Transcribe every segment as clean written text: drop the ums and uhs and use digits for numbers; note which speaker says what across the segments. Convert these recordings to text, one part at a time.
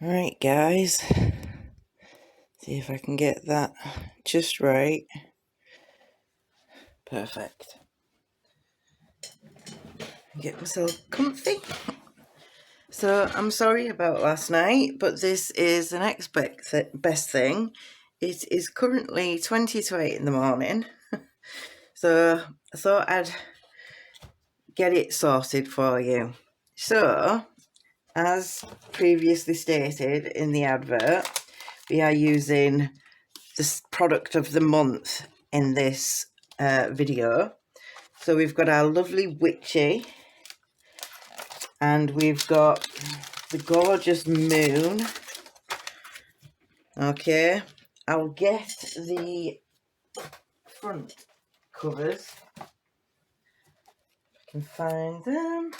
Speaker 1: Alright guys, see if I can get that just right. Perfect. Get myself comfy. So I'm sorry about last night, but this is the next best thing. It is currently 20 to 8 in the morning. So I thought I'd get it sorted for you. So, as previously stated in the advert, we are using this product of the month in this video. So we've got our lovely witchy, and we've got the gorgeous moon. Okay, I'll get the front covers if I can find them.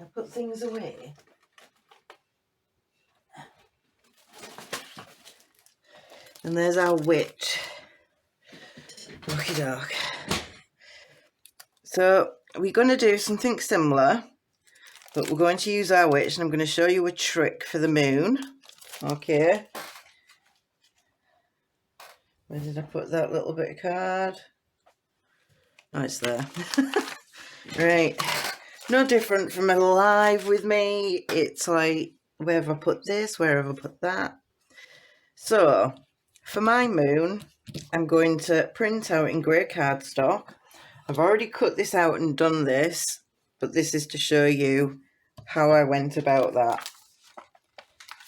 Speaker 1: I put things away. And there's our witch. Lucky dog. So we're going to do something similar, but we're going to use our witch, and I'm going to show you a trick for the moon. Okay. Where did I put that little bit of card? Oh, it's there. Right. No different from a live with me. It's like, where have I put this? Where have I put that? So, for my moon, I'm going to print out in grey cardstock. I've already cut this out and done this, but this is to show you how I went about that.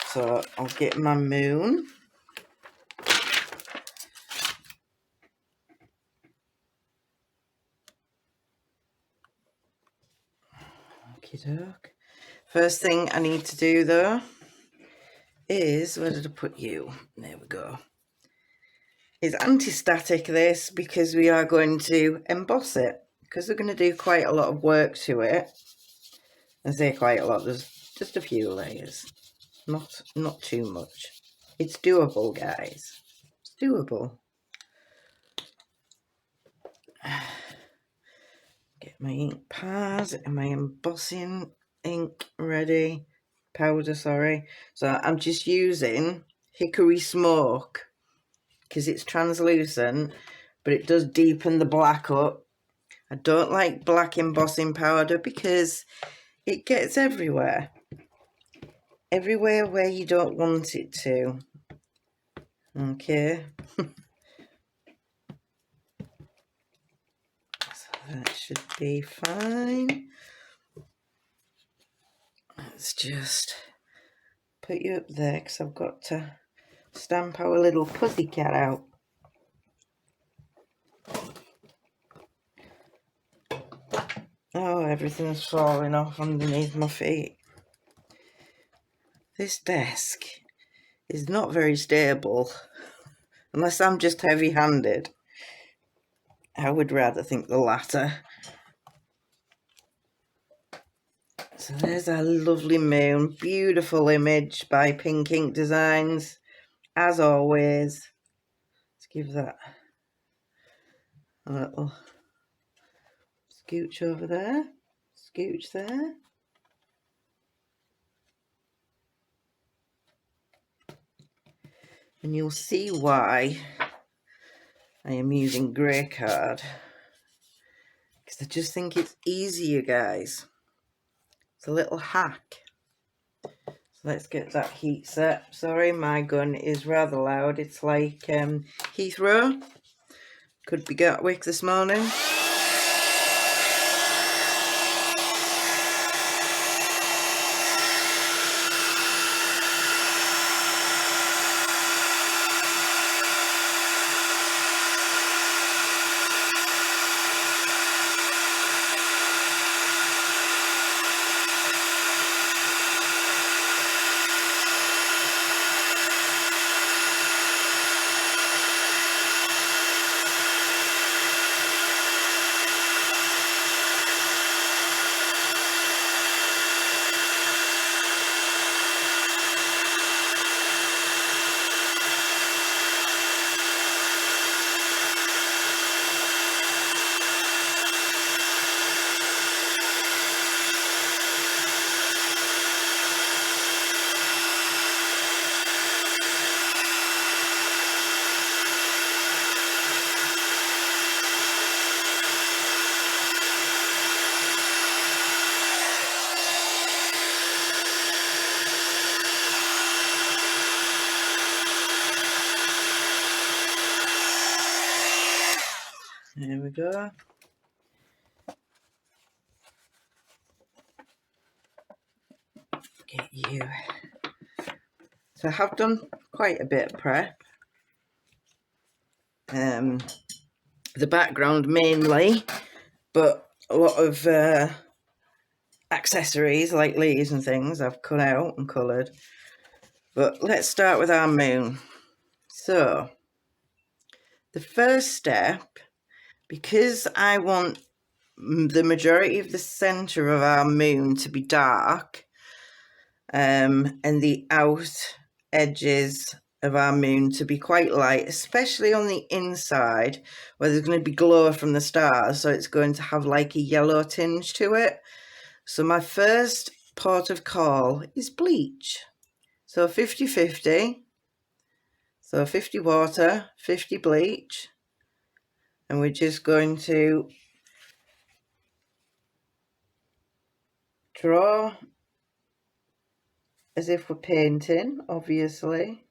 Speaker 1: So, I'll get my moon. Okey-doke. First thing I need to do though is, where did I put you? There we go. It's anti-static this, because we are going to emboss it, because we're going to do quite a lot of work to it. I say quite a lot, there's just a few layers, not too much. It's doable, guys. It's doable. Get my ink pad and my embossing ink ready. Powder, sorry. So I'm just using Hickory Smoke because it's translucent, but it does deepen the black up. I don't like black embossing powder because it gets everywhere. Everywhere where you don't want it to. Okay. So that should be fine. Let's just put you up there because I've got to stamp our little pussycat out. Oh, everything's falling off underneath my feet. This desk is not very stable, unless I'm just heavy-handed. I would rather think the latter. So there's our lovely moon. Beautiful image by Pink Ink Designs, as always. Let's give that a little scooch over there. Scooch there. And you'll see why I am using grey card. Because I just think it's easier, guys. It's a little hack. So let's get that heat set. Sorry, my gun is rather loud. It's like Heathrow. Could be Gatwick this morning. There we go. Get you. So I have done quite a bit of prep. The background mainly, but a lot of accessories like leaves and things I've cut out and coloured. But let's start with our moon. So the first step, because I want the majority of the centre of our moon to be dark, and the out edges of our moon to be quite light, especially on the inside where there's going to be glow from the stars, so it's going to have like a yellow tinge to it. So my first port of call is bleach. So 50-50. So 50 water, 50 bleach. And we're just going to draw as if we're painting, obviously.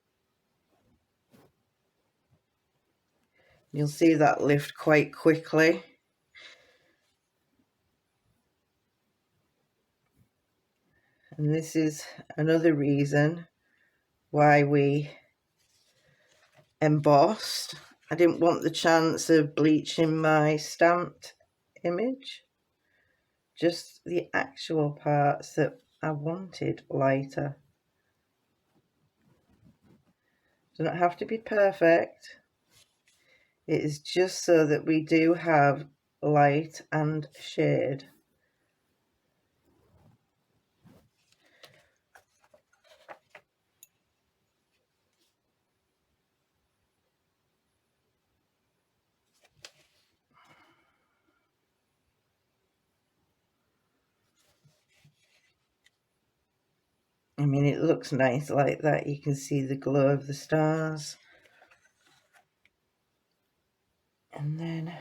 Speaker 1: You'll see that lift quite quickly. And this is another reason why we embossed. I didn't want the chance of bleaching my stamped image, just the actual parts that I wanted lighter. Does not have to be perfect. It is just so that we do have light and shade. I mean, it looks nice like that. You can see the glow of the stars. And then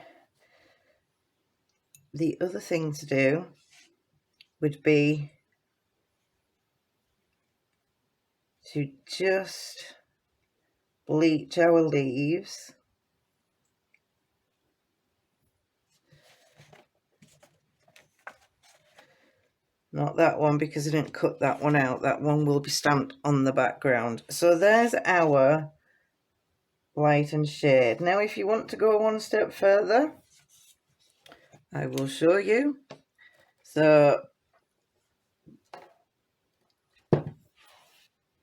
Speaker 1: the other thing to do would be to just bleach our leaves. Not that one, because I didn't cut that one out. That one will be stamped on the background. So there's our light and shade. Now if you want to go one step further, I will show you. So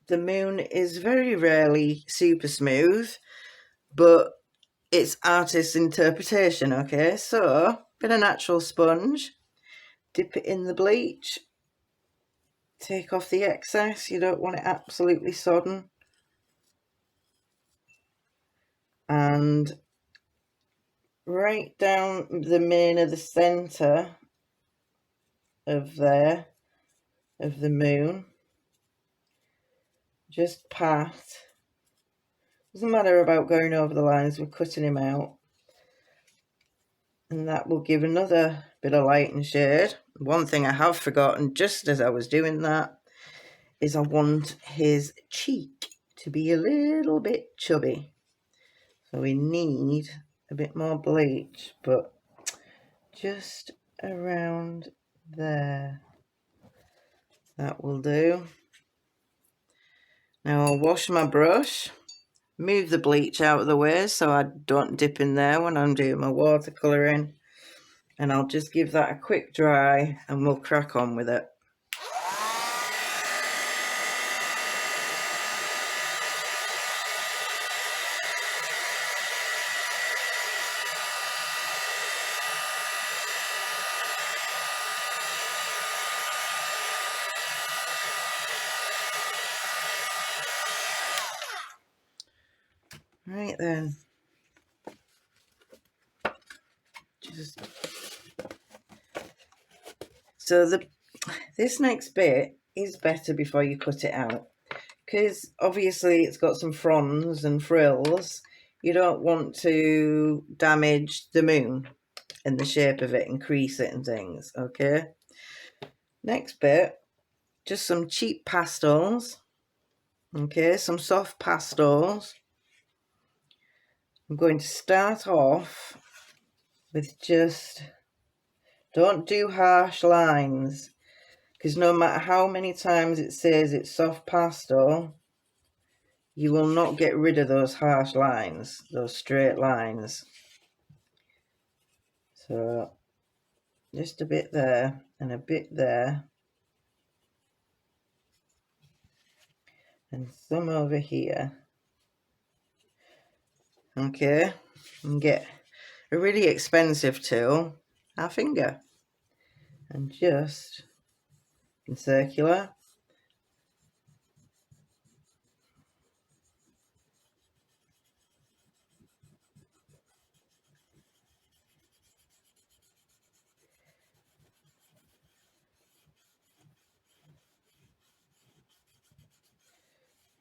Speaker 1: the moon is very rarely super smooth, but it's artist's interpretation, okay? So bit of natural sponge, dip it in the bleach, take off the excess. You don't want it absolutely sodden. And right down the main of the centre of there, of the moon, just pat. Doesn't matter about going over the lines, we're cutting him out. And that will give another bit of light and shade. One thing I have forgotten just as I was doing that is I want his cheek to be a little bit chubby. So we need a bit more bleach, but just around there. That will do. Now I'll wash my brush, move the bleach out of the way so I don't dip in there when I'm doing my watercolouring. And I'll just give that a quick dry and we'll crack on with it. Right then. So this next bit is better before you cut it out, because obviously it's got some fronds and frills. You don't want to damage the moon and the shape of it and crease it and things, okay? Next bit, just some cheap pastels, okay, some soft pastels. I'm going to start off with just, don't do harsh lines, because no matter how many times it says it's soft pastel, you will not get rid of those harsh lines, those straight lines. So just a bit there and a bit there, and some over here. Okay, and get a really expensive tool, our finger, and just in circular.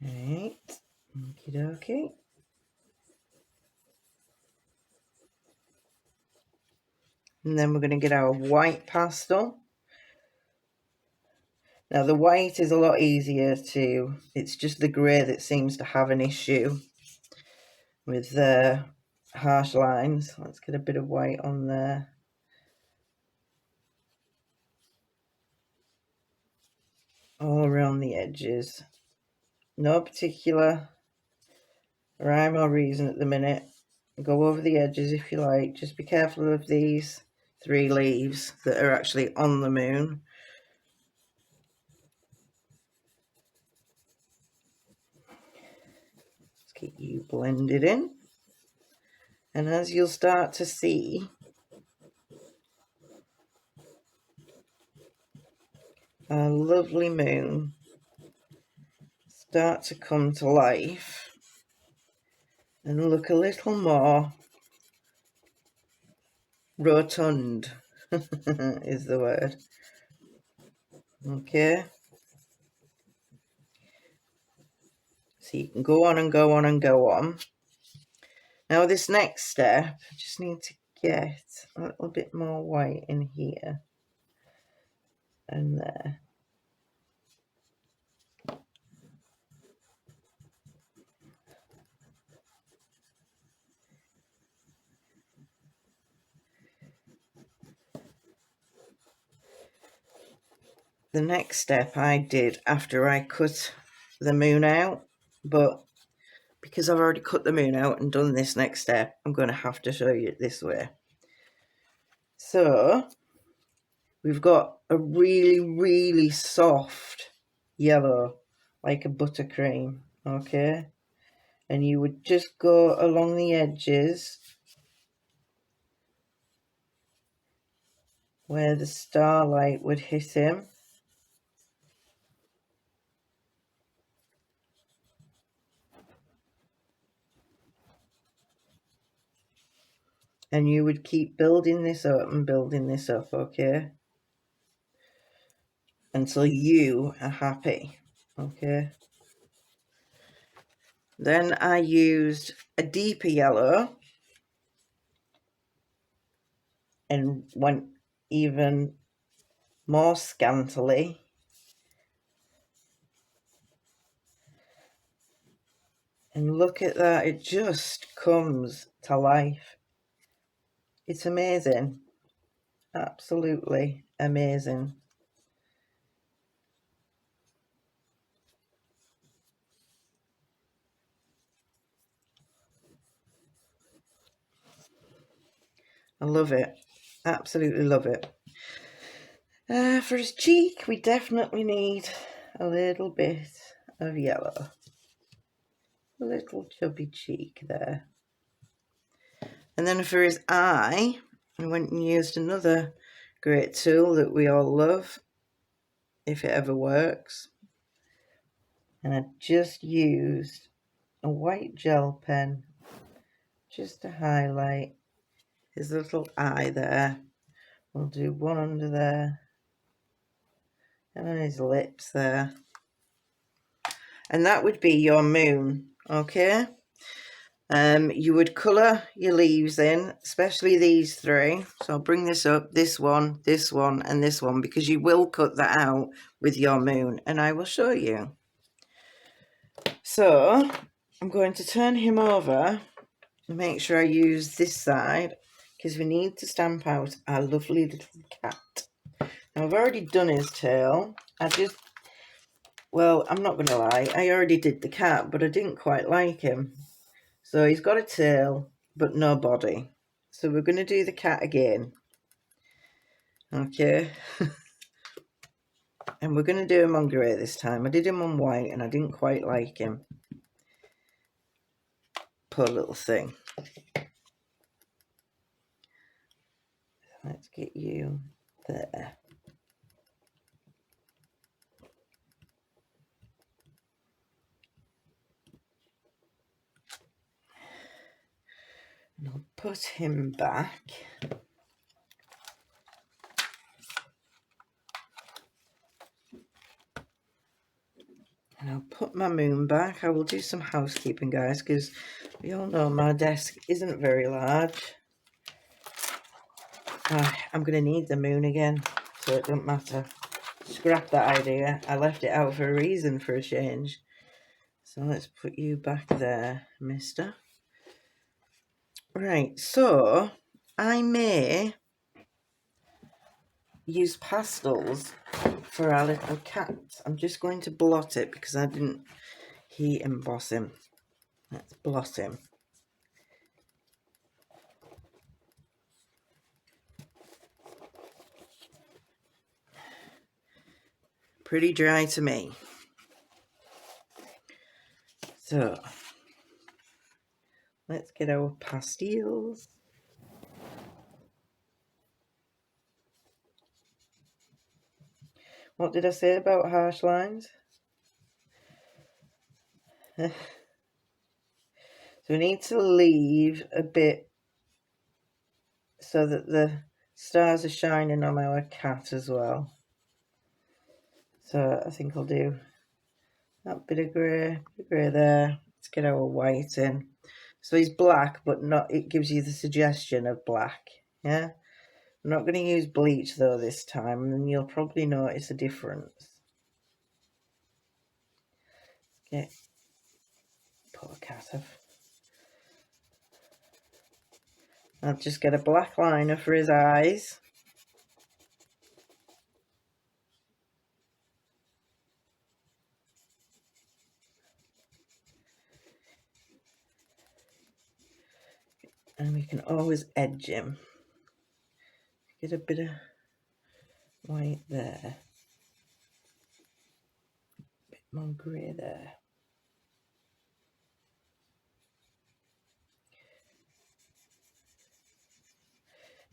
Speaker 1: Right, okie dokie. And then we're going to get our white pastel. Now the white is a lot easier to, it's just the grey that seems to have an issue with the harsh lines. Let's get a bit of white on there. All around the edges. No particular rhyme or reason at the minute. Go over the edges if you like. Just be careful of these 3 leaves that are actually on the moon. Let's get you blended in. And as you'll start to see, our lovely moon start to come to life and look a little more rotund is the word. Okay, so you can go on and go on and go on. Now this next step, I just need to get a little bit more white in here and there. The next step I did after I cut the moon out, but because I've already cut the moon out and done this next step, I'm going to have to show you it this way. So we've got a really, really soft yellow, like a buttercream, okay? And you would just go along the edges where the starlight would hit him. And you would keep building this up and building this up, okay? Until you are happy, okay? Then I used a deeper yellow and went even more scantily. And look at that, it just comes to life. It's amazing. Absolutely amazing. I love it. Absolutely love it. For his cheek, we definitely need a little bit of yellow. A little chubby cheek there. And then for his eye, I went and used another great tool that we all love, if it ever works. And I just used a white gel pen just to highlight his little eye there. We'll do one under there and on his lips there. And that would be your moon, okay? You would colour your leaves in, especially these 3. So I'll bring this up, this one, and this one, because you will cut that out with your moon, and I will show you. So I'm going to turn him over and make sure I use this side. because we need to stamp out our lovely little cat. Now, I've already done his tail. Well, I'm not going to lie, I already did the cat, but I didn't quite like him. So he's got a tail, but no body. So we're going to do the cat again. Okay. And we're going to do him on grey this time. I did him on white and I didn't quite like him. Poor little thing. Let's get you there. And I'll put him back. And I'll put my moon back. I will do some housekeeping, guys, because we all know my desk isn't very large. I'm going to need the moon again, so it doesn't matter. Scrap that idea. I left it out for a reason, for a change. So let's put you back there, mister. Right, so I may use pastels for our little cat. I'm just going to blot it because I didn't heat emboss him. Let's blot him. Pretty dry to me. So let's get our pastels. What did I say about harsh lines? So we need to leave a bit so that the stars are shining on our cat as well. So I think I'll do that bit of grey there. Let's get our white in. So he's black, but not. It gives you the suggestion of black. Yeah. I'm not going to use bleach though this time, and you'll probably notice a difference. Get poor cat off. I'll just get a black liner for his eyes. And we can always edge him. Get a bit of white there. A bit more grey there.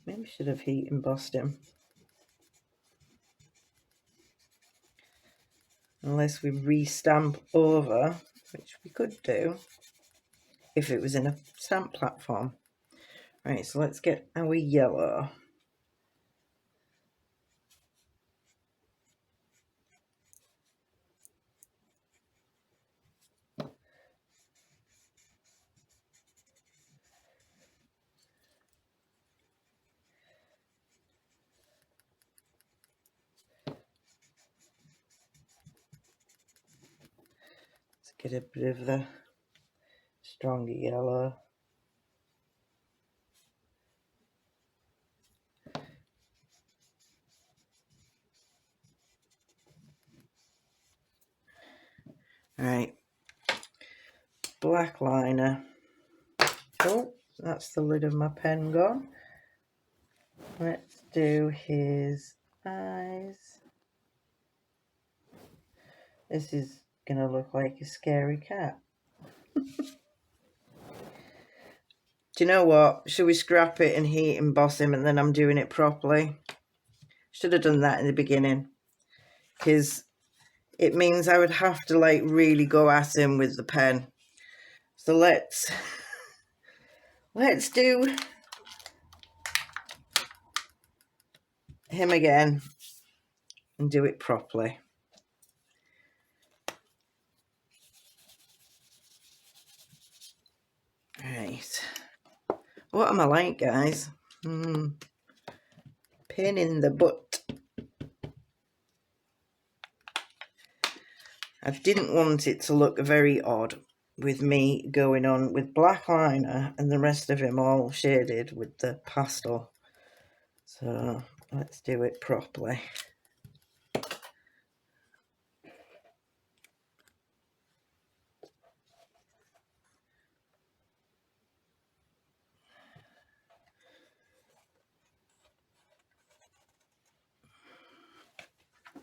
Speaker 1: Maybe I should have heat embossed him. Unless we re-stamp over, which we could do if it was in a stamp platform. Right, so let's get our yellow. Let's get a bit of the stronger yellow. Right, black liner. Oh, that's the lid of my pen gone. Let's do his eyes. This is gonna look like a scary cat. Do you know what? Should we scrap it and heat emboss him and then I'm doing it properly? Should have done that in the beginning, because it means I would have to like really go at him with the pen. So let's do him again and do it properly. Right. What am I like, guys? Pain in the butt. I didn't want it to look very odd. with me going on with black liner and the rest of him all shaded with the pastel. So let's do it properly.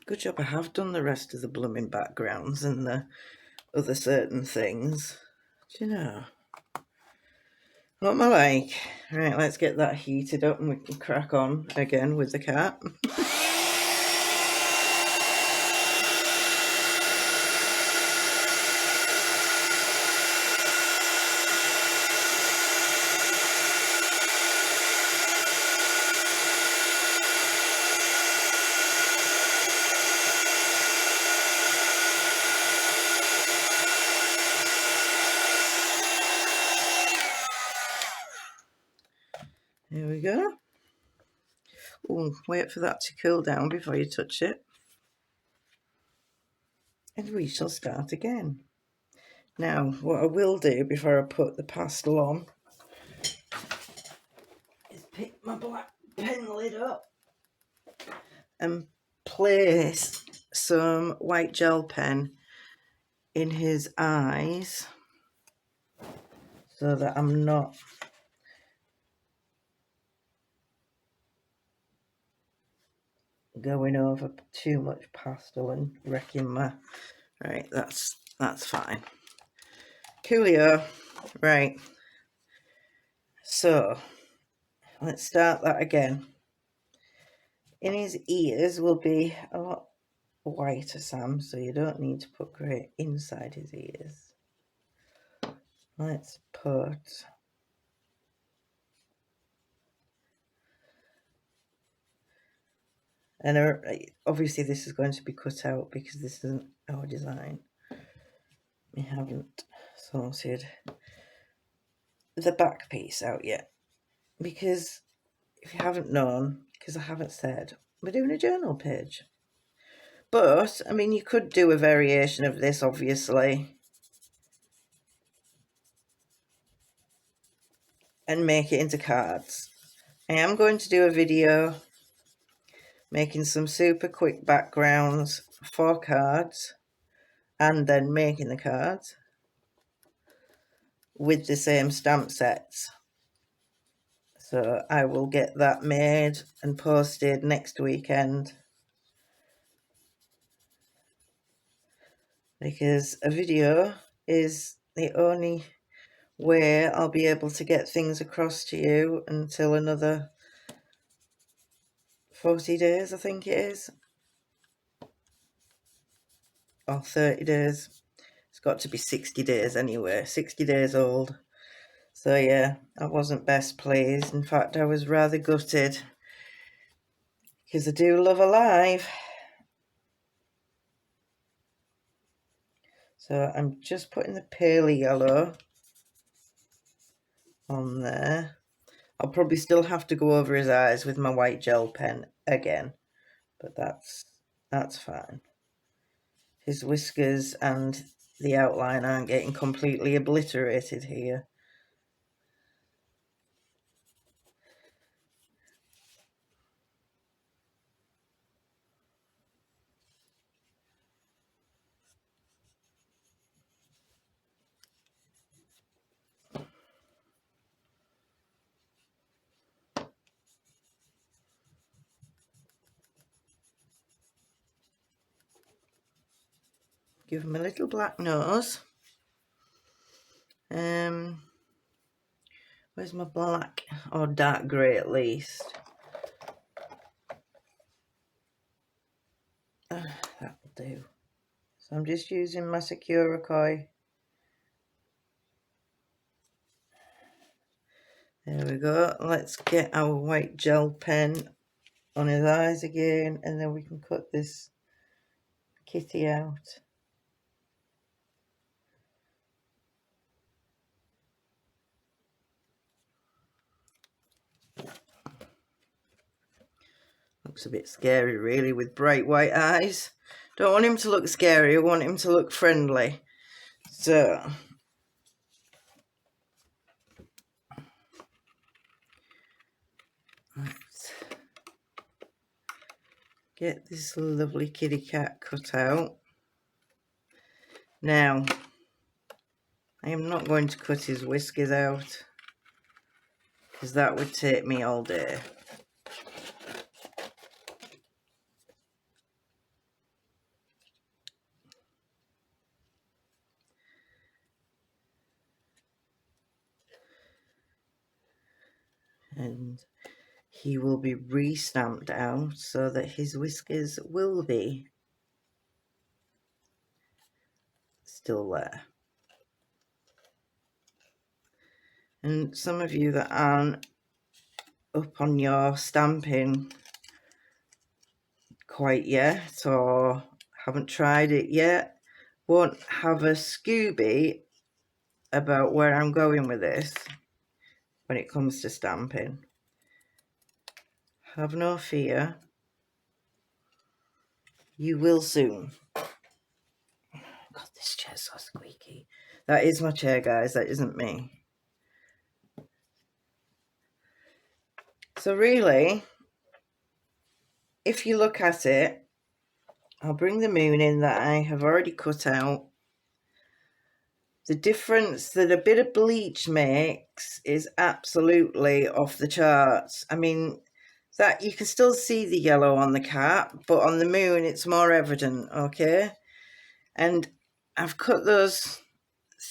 Speaker 1: Good job I have done the rest of the blooming backgrounds and the other certain things. Do you know? What am I like? Right, let's get that heated up and we can crack on again with the cat. Here we go. Oh, wait for that to cool down before you touch it. And we shall start again. Now, what I will do before I put the pastel on is pick my black pen lid up and place some white gel pen in his eyes so that I'm not going over too much pastel and wrecking my... Right, that's fine. Coolio. Right, so let's start that again. In his ears will be a lot whiter, Sam, so you don't need to put grey inside his ears. Let's put... And obviously this is going to be cut out because this isn't our design. We haven't sorted the back piece out yet. Because if you haven't known, because I haven't said, we're doing a journal page. But, I mean, you could do a variation of this, obviously, and make it into cards. I am going to do a video making some super quick backgrounds for cards and then making the cards with the same stamp sets. So I will get that made and posted next weekend, because a video is the only way I'll be able to get things across to you until another 40 days, I think it is, or 30 days. It's got to be 60 days anyway, 60 days old. So yeah, I wasn't best pleased. In fact, I was rather gutted because I do love Alive. So I'm just putting the paly yellow on there. I'll probably still have to go over his eyes with my white gel pen again, but that's fine. His whiskers and the outline aren't getting completely obliterated here. Give him a little black nose. Where's my black or dark grey at least? That'll do. So I'm just using my Securacoi. There we go. Let's get our white gel pen on his eyes again, and then we can cut this kitty out. Looks a bit scary really with bright white eyes. Don't want him to look scary, I want him to look friendly. So get this lovely kitty cat cut out. Now, I am not going to cut his whiskers out, because that would take me all day. And he will be re-stamped out so that his whiskers will be still there. And some of you that aren't up on your stamping quite yet, or haven't tried it yet, won't have a Scooby about where I'm going with this when it comes to stamping. Have no fear, you will soon. God, this chair's so squeaky. That is my chair, guys, that isn't me. So really, if you look at it, I'll bring the moon in that I have already cut out. The difference that a bit of bleach makes is absolutely off the charts. I mean, that you can still see the yellow on the cap, but on the moon it's more evident, okay? And I've cut those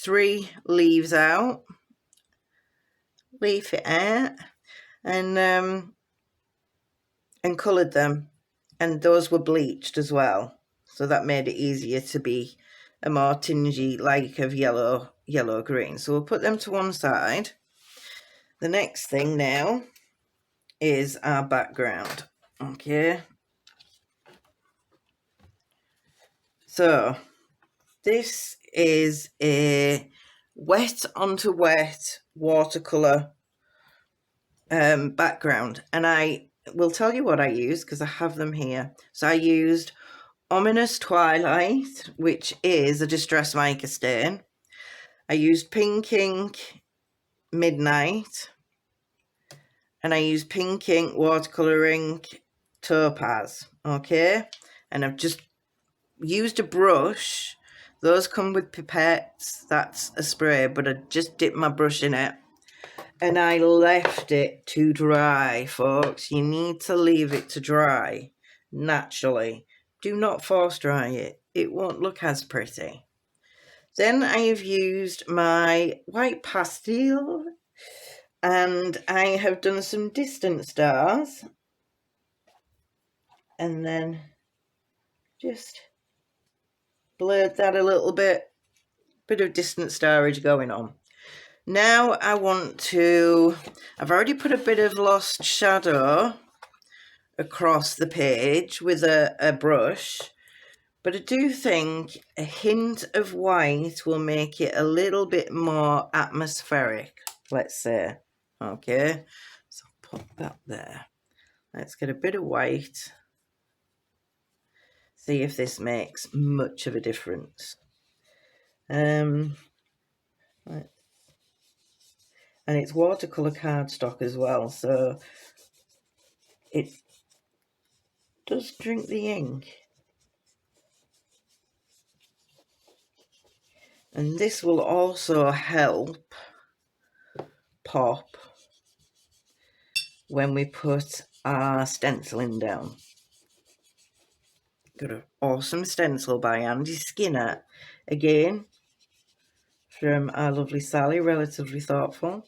Speaker 1: 3 leaves out, leaf it out, and coloured them, and those were bleached as well, so that made it easier to be a more tingy like of yellow green. So we'll put them to one side. The next thing now is our background. Okay, so this is a wet onto wet watercolor background, and I will tell you what I used because I have them here. So I used Ominous Twilight, which is a Distress Mica stain. I used Pink Ink Midnight, and I used Pink Ink Watercolor Ink Topaz, okay? And I've just used a brush. Those come with pipettes, that's a spray, but I just dipped my brush in it. And I left it to dry, folks. You need to leave it to dry naturally. Do not force dry it. It won't look as pretty. Then I have used my white pastel, and I have done some distant stars, and then just blurred that a little bit of distant starage going on. Now I want to, I've already put a bit of lost shadow across the page with a brush, but I do think a hint of white will make it a little bit more atmospheric, let's say. Okay, so put that there. Let's get a bit of white. See if this makes much of a difference. And it's watercolor cardstock as well, so it does drink the ink. And this will also help pop when we put our stenciling down. Got an awesome stencil by Andy Skinner, again from our lovely Sally, Relatively Thoughtful.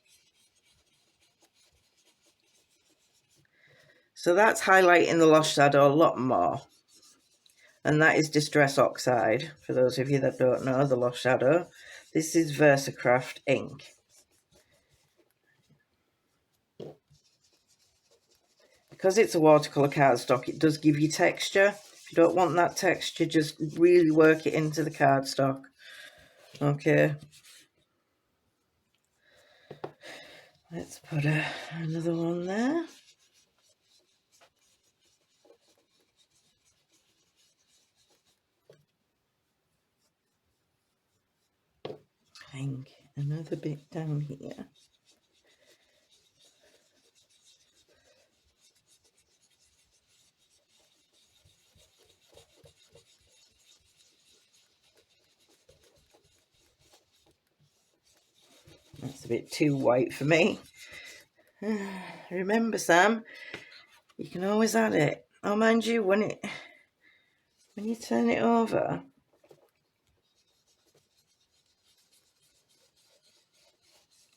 Speaker 1: So that's highlighting the lost shadow a lot more, and that is Distress Oxide, for those of you that don't know the lost shadow. This is Versacraft ink. Because it's a watercolor cardstock, it does give you texture. If you don't want that texture, just really work it into the cardstock. Okay. Let's put another one there. I think another bit down here. That's a bit too white for me. Remember, Sam, you can always add it. Oh, mind you, when you turn it over,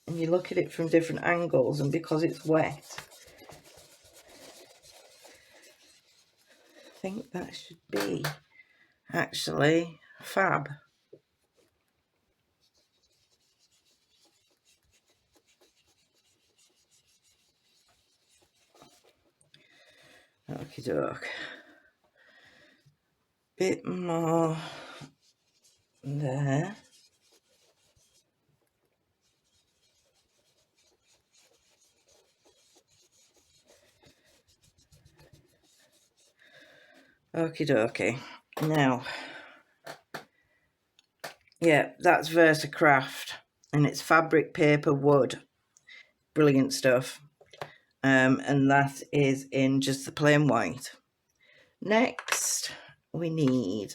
Speaker 1: and you look at it from different angles, and because it's wet, I think that should be actually fab. Okie doke. Bit more there. Okie dokie. Now, yeah, that's Verticraft, and it's fabric, paper, wood. Brilliant stuff. And that is in just the plain white. Next, we need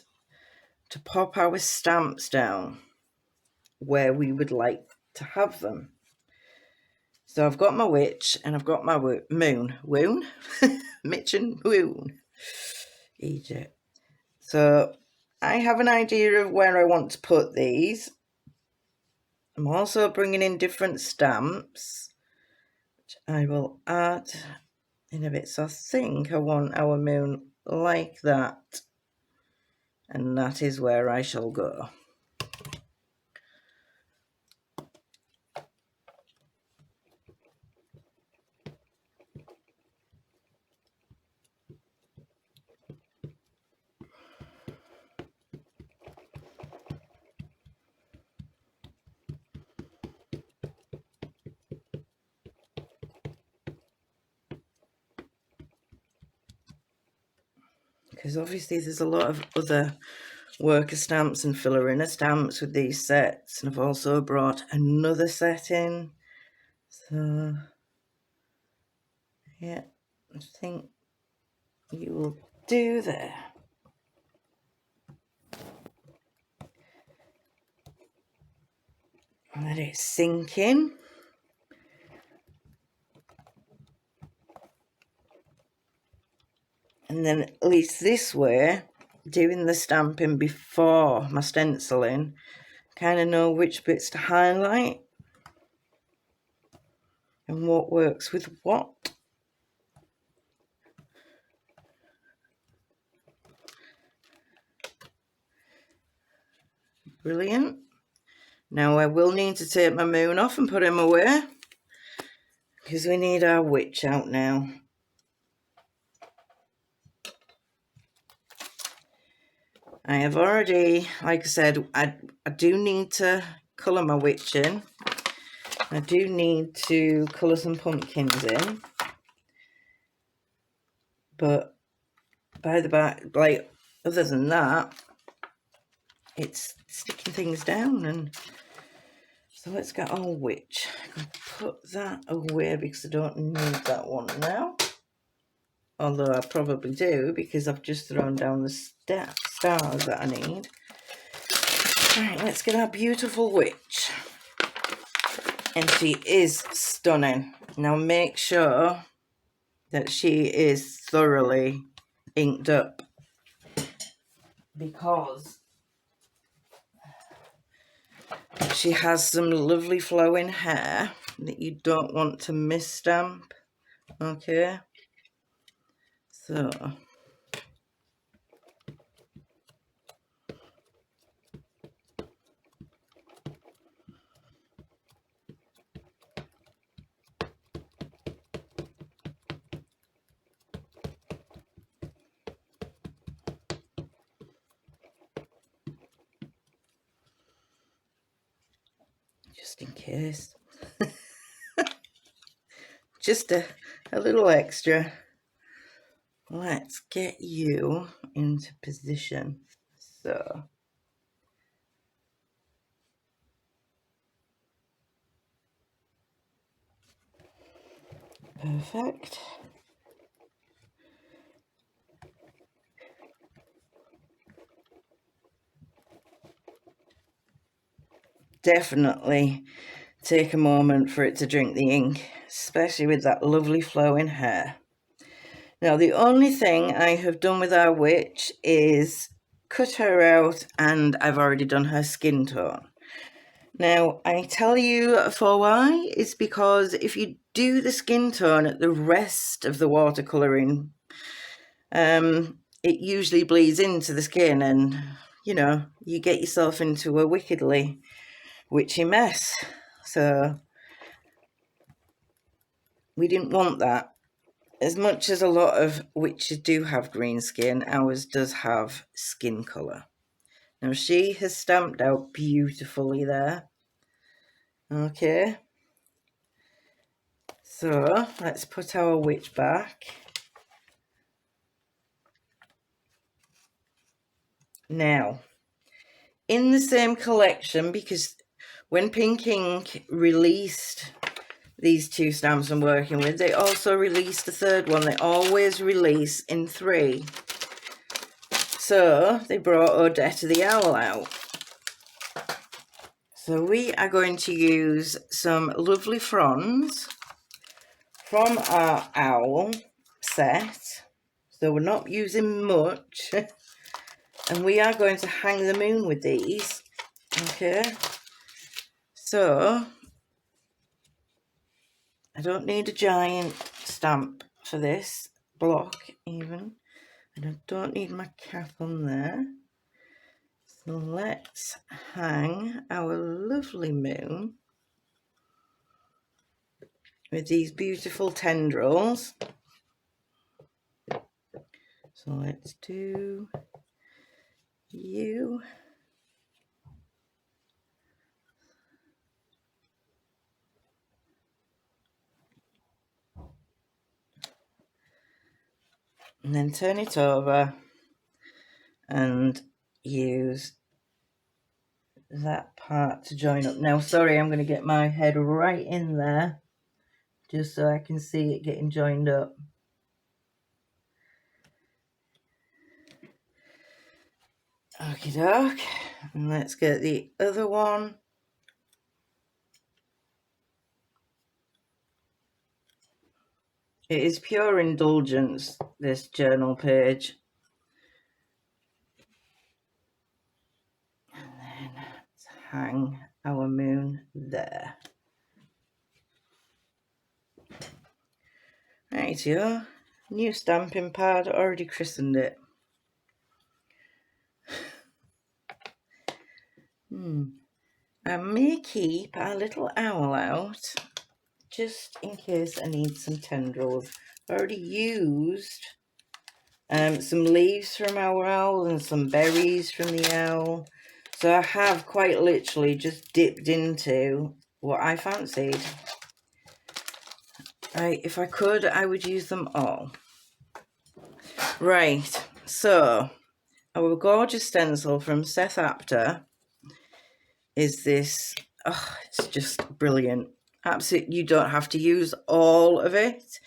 Speaker 1: to pop our stamps down where we would like to have them. So I've got my witch and I've got my moon. Woon? Mitch and Woon. Egypt. So I have an idea of where I want to put these. I'm also bringing in different stamps, which I will add in a bit. So I think I want our moon like that. And that is where I shall go. Because obviously there's a lot of other worker stamps and filler inner stamps with these sets, and I've also brought another set in. So yeah, I think you will do there. Let it sink in. And then at least this way, doing the stamping before my stenciling, kind of know which bits to highlight and what works with what. Brilliant. Now I will need to take my moon off and put him away, because we need our witch out now. I have already, like I said, I do need to colour my witch in. I do need to colour some pumpkins in. But by the back, like, other than that, it's sticking things down. And so let's get our witch. I can put that away because I don't need that one now. Although I probably do, because I've just thrown down the stars that I need. Right, let's get our beautiful witch. And she is stunning. Now make sure that she is thoroughly inked up, because she has some lovely flowing hair that you don't want to misstamp. Okay, so just in case, just a little extra. Let's get you into position. So perfect. Definitely take a moment for it to drink the ink, especially with that lovely flowing hair. Now, the only thing I have done with our witch is cut her out, and I've already done her skin tone. Now, I tell you for why. It's because if you do the skin tone at the rest of the watercolouring, it usually bleeds into the skin, and, you know, you get yourself into a wickedly witchy mess. So we didn't want that. As much as a lot of witches do have green skin, ours does have skin colour. Now, she has stamped out beautifully there. Okay. So, let's put our witch back. Now, in the same collection, because when Pink Ink released these two stamps I'm working with, they also released a third one. They always release in 3. So, they brought Odette the Owl out. So we are going to use some lovely fronds from our owl set. So we're not using much. And we are going to hang the moon with these. Okay. So I don't need a giant stamp for this block even. And I don't need my cap on there. So let's hang our lovely moon with these beautiful tendrils. So let's do you. And then turn it over and use that part to join up. Now, sorry, I'm going to get my head right in there just so I can see it getting joined up. Okie doke. And let's get the other one. It is pure indulgence, this journal page. And then let's hang our moon there. Rightio. New stamping pad, already christened it. I may keep our little owl out just in case I need some tendrils. I've already used some leaves from our owl and some berries from the owl. So I have quite literally just dipped into what I fancied. If I could, I would use them all. Right, so our gorgeous stencil from Seth Apter is this. Oh, it's just brilliant. Absolutely, you don't have to use all of it.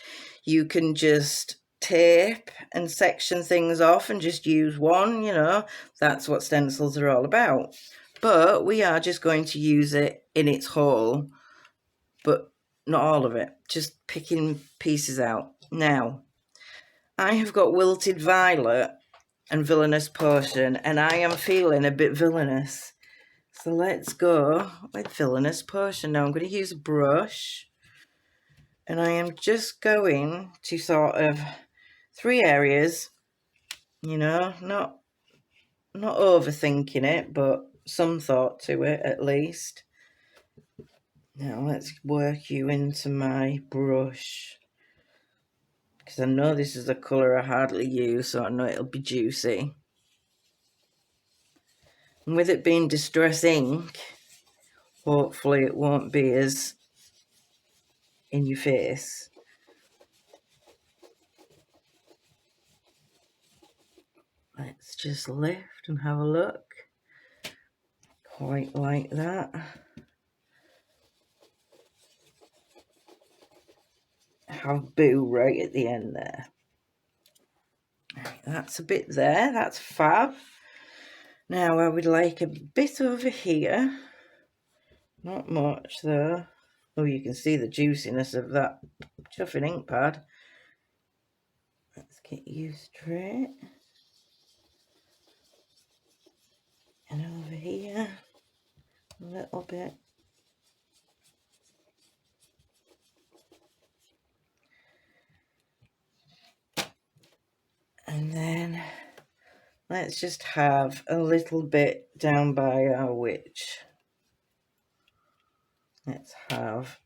Speaker 1: You can just tape and section things off and just use one, you know. That's what stencils are all about. But we are just going to use it in its whole, but not all of it. Just picking pieces out. Now, I have got Wilted Violet and Villainous Potion, and I am feeling a bit villainous. So let's go with Villainous Potion. Now I'm going to use a brush, and I am just going to sort of 3 areas, you know, not overthinking it, but some thought to it at least. Now let's work you into my brush, because I know this is a colour I hardly use, so I know it'll be juicy. And with it being Distress ink, hopefully it won't be as in your face. Let's just lift and have a look. Quite like that. Have Boo right at the end there. Right, that's a bit there. That's fab. Now I would like a bit over here. Not much though. Oh, you can see the juiciness of that chuffing ink pad. Let's get you straight. And over here, a little bit. And then let's just have a little bit down by our witch. Let's have,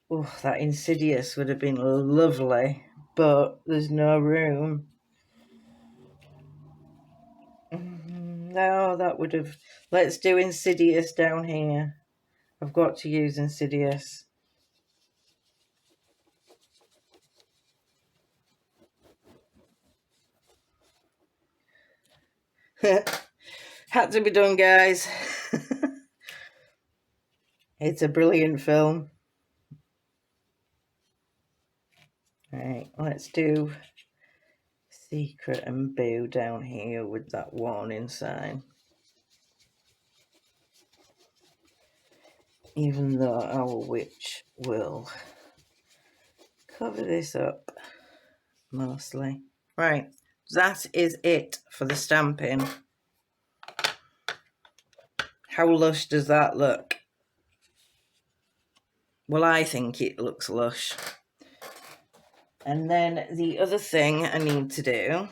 Speaker 1: oh, that Insidious would have been lovely, but there's no room. No, that would have, let's do Insidious down here. I've got to use Insidious. Had to be done, guys. It's a brilliant film. Right, let's do Secret and Boo down here with that warning sign. Even though our witch will cover this up mostly. Right, that is it for the stamping. How lush does that look? Well, I think it looks lush. And then the other thing I need to do,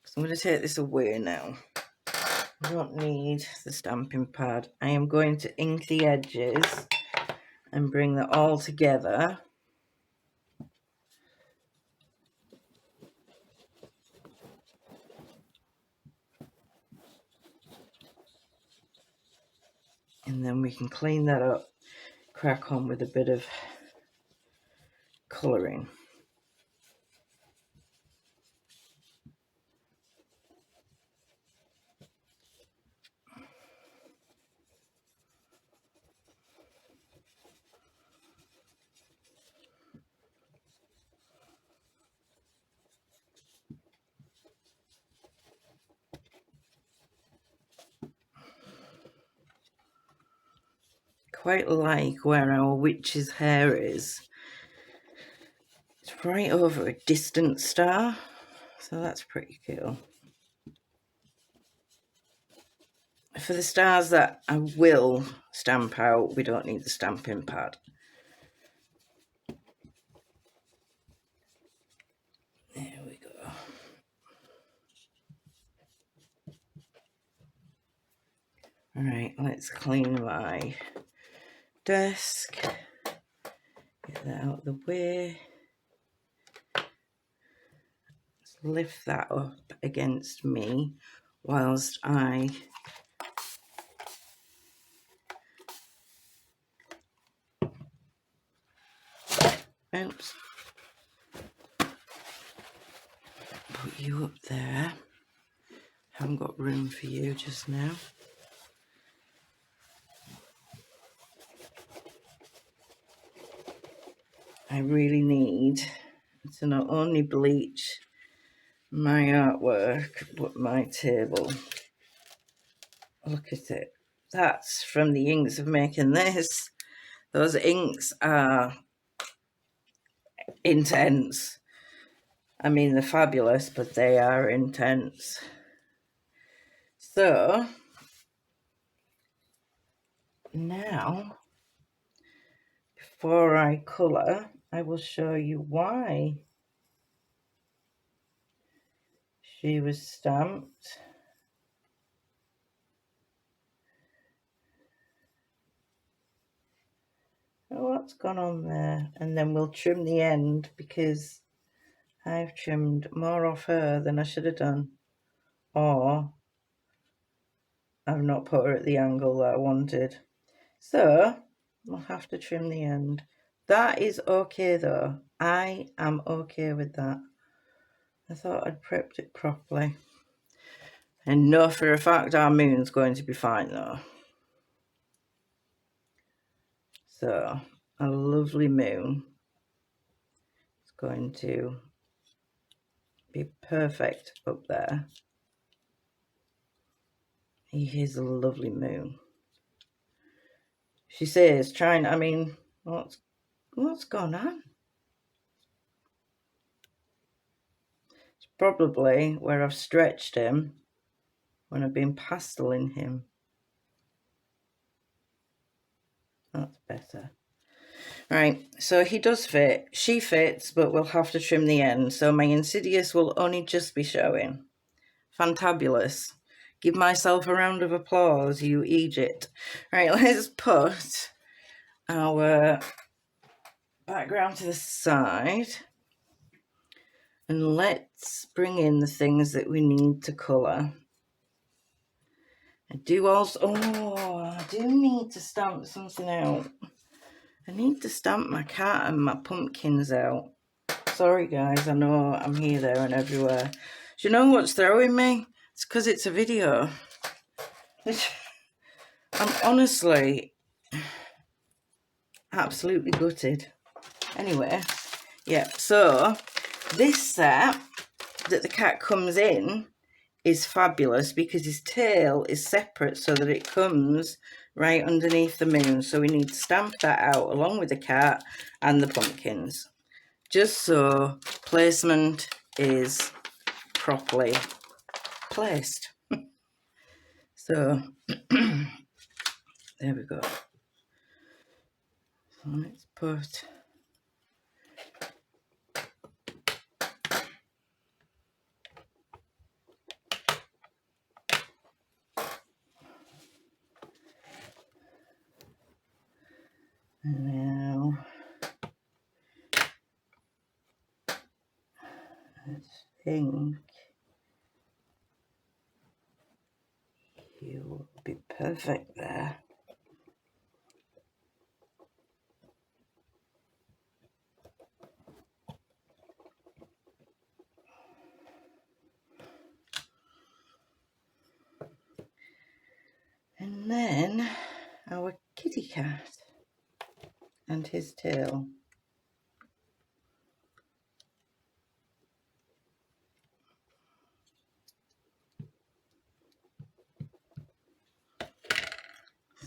Speaker 1: because I'm going to take this away now. I don't need the stamping pad. I am going to ink the edges and bring that all together. And then we can clean that up, crack on with a bit of colouring. Quite like where our witch's hair is. It's right over a distant star, so that's pretty cool. For the stars that I will stamp out, we don't need the stamping pad. There we go. All right, let's clean my desk. Get that out of the way. Let's lift that up against me whilst I oops. Put you up there. Haven't got room for you just now. I really need to not only bleach my artwork, but my table. Look at it. That's from the inks of making this. Those inks are intense. I mean, they're fabulous, but they are intense. So, now, before I colour, I will show you why she was stamped. Oh, what's gone on there? And then we'll trim the end because I've trimmed more off her than I should have done. Or I've not put her at the angle that I wanted. So we'll have to trim the end. That is okay though. I am okay with that. I thought I'd prepped it properly. And know for a fact our moon's going to be fine though. So a lovely moon is going to be perfect up there. He is a lovely moon. She says, trying, I mean, what's gone on? It's probably where I've stretched him when I've been pasteling him. That's better. Right, so he does fit. She fits, but we'll have to trim the end. So my insidious will only just be showing. Fantabulous. Give myself a round of applause, you Egypt. Right, let's put our background to the side. And let's bring in the things that we need to colour. I do also, I do need to stamp something out. I need to stamp my cat and my pumpkins out. Sorry guys, I know I'm here, there and everywhere. Do you know what's throwing me? It's because it's a video. I'm honestly absolutely gutted. Anyway, yeah, so this set that the cat comes in is fabulous because his tail is separate so that it comes right underneath the moon. So we need to stamp that out along with the cat and the pumpkins, just so placement is properly placed. So there we go. So let's put now. I think you will be perfect there. And then our kitty cat and his tail.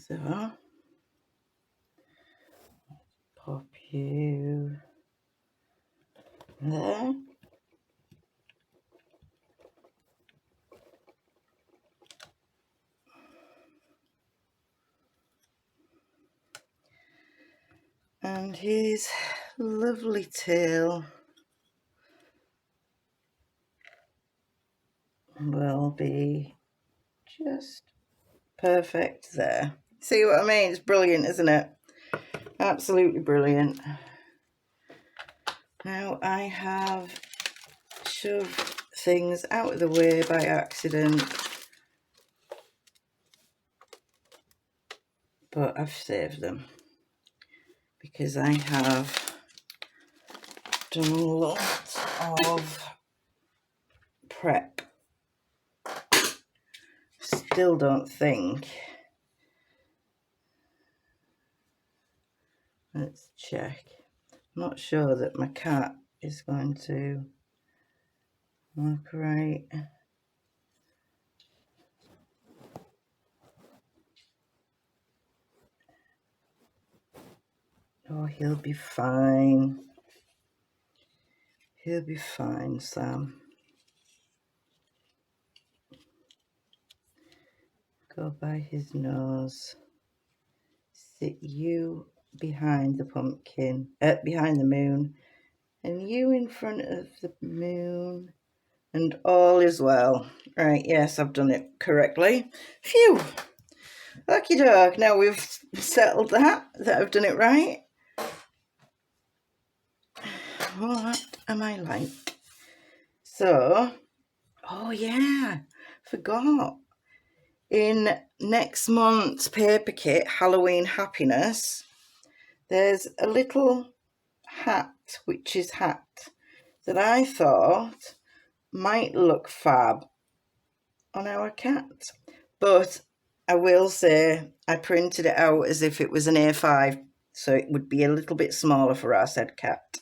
Speaker 1: So pop you there. And his lovely tail will be just perfect there. See what I mean? It's brilliant, isn't it? Absolutely brilliant. Now I have shoved things out of the way by accident, but I've saved them because I have done a lot of prep. Still don't think. Let's check. I'm not sure that my cat is going to look right. Oh, he'll be fine. He'll be fine, Sam. Go by his nose. Sit you behind the pumpkin, behind the moon, and you in front of the moon, and all is well. Right, yes, I've done it correctly. Phew! Okie doke, now we've settled that I've done it right. What am I like? So, oh yeah, forgot. In next month's paper kit, Halloween Happiness, there's a little hat, witch's hat, that I thought might look fab on our cat. But I will say I printed it out as if it was an A5, so it would be a little bit smaller for our said cat.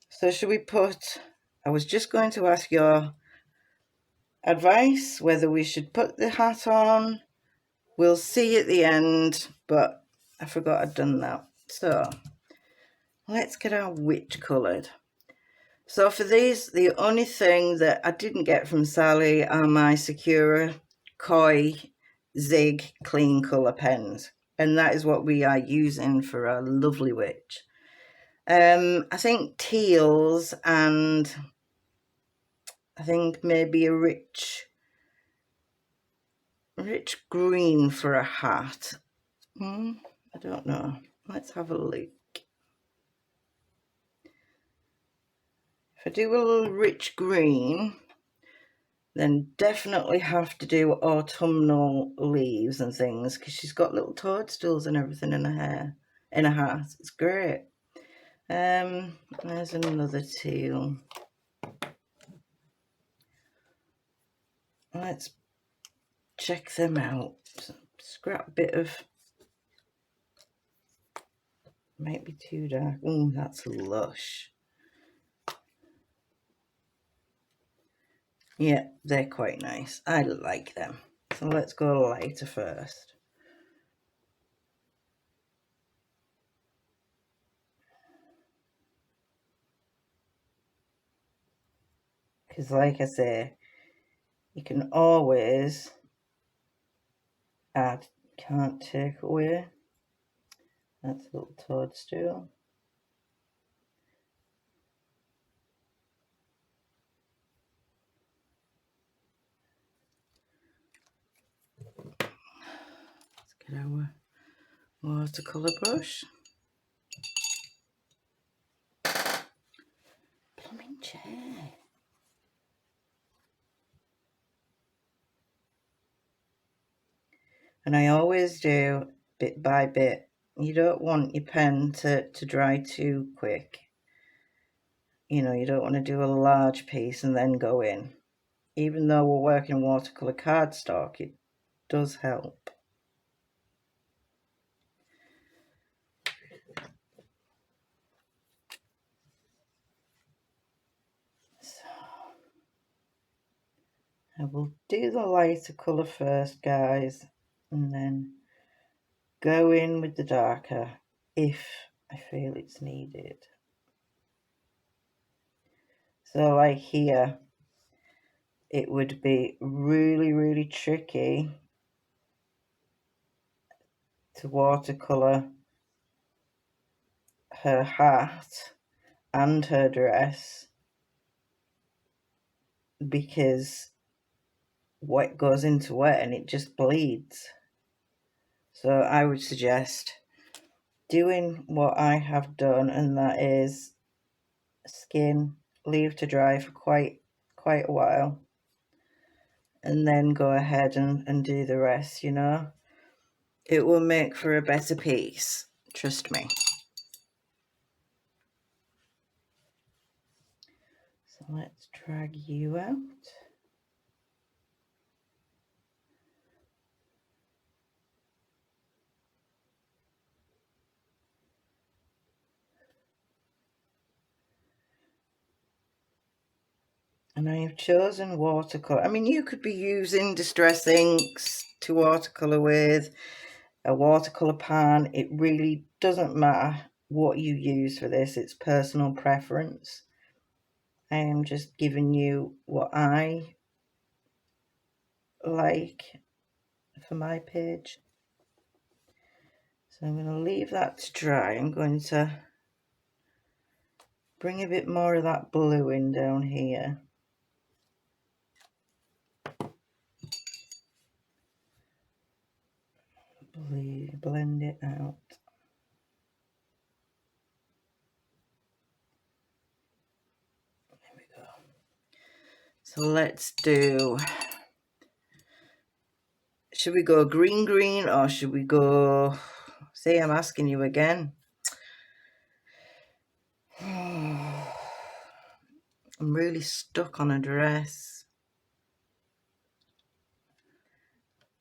Speaker 1: So should we put, I was just going to ask your advice whether we should put the hat on We'll see at the end, but I forgot I'd done that. So let's get our witch coloured. So for these, the only thing that I didn't get from Sally are my Sakura Koi Zig Clean Colour pens. And that is what we are using for our lovely witch. I think teals and I think maybe a rich green for a hat. I don't know. Let's have a look. If I do a little rich green, then definitely have to do autumnal leaves and things, because she's got little toadstools and everything in her hair, in her hat. It's great. There's another teal. Let's check them out. Scrap bit of, might be too dark. Oh, that's lush. Yeah, they're quite nice. I like them. So let's go lighter first. Because like I say, you can always add, can't take away. That's a little toadstool. Let's get our watercolour brush. Plumbing chair. And I always do bit by bit. You don't want your pen to dry too quick. You know, you don't want to do a large piece and then go in. Even though we're working watercolour cardstock, it does help. So I will do the lighter colour first, guys, and then go in with the darker if I feel it's needed. So like here, it would be really, really tricky to watercolour her hat and her dress, because wet goes into wet and it just bleeds. So I would suggest doing what I have done, and that is skin, leave to dry for quite a while, and then go ahead and do the rest, you know. It will make for a better piece, trust me. So let's drag you out. And I've chosen watercolour. I mean, you could be using distress inks to watercolour with, a watercolour pan. It really doesn't matter what you use for this. It's personal preference. I am just giving you what I like for my page. So I'm going to leave that to dry. I'm going to bring a bit more of that blue in down here. Blend it out. There we go. So let's do, should we go green or should we go, see, I'm asking you again. I'm really stuck on a dress.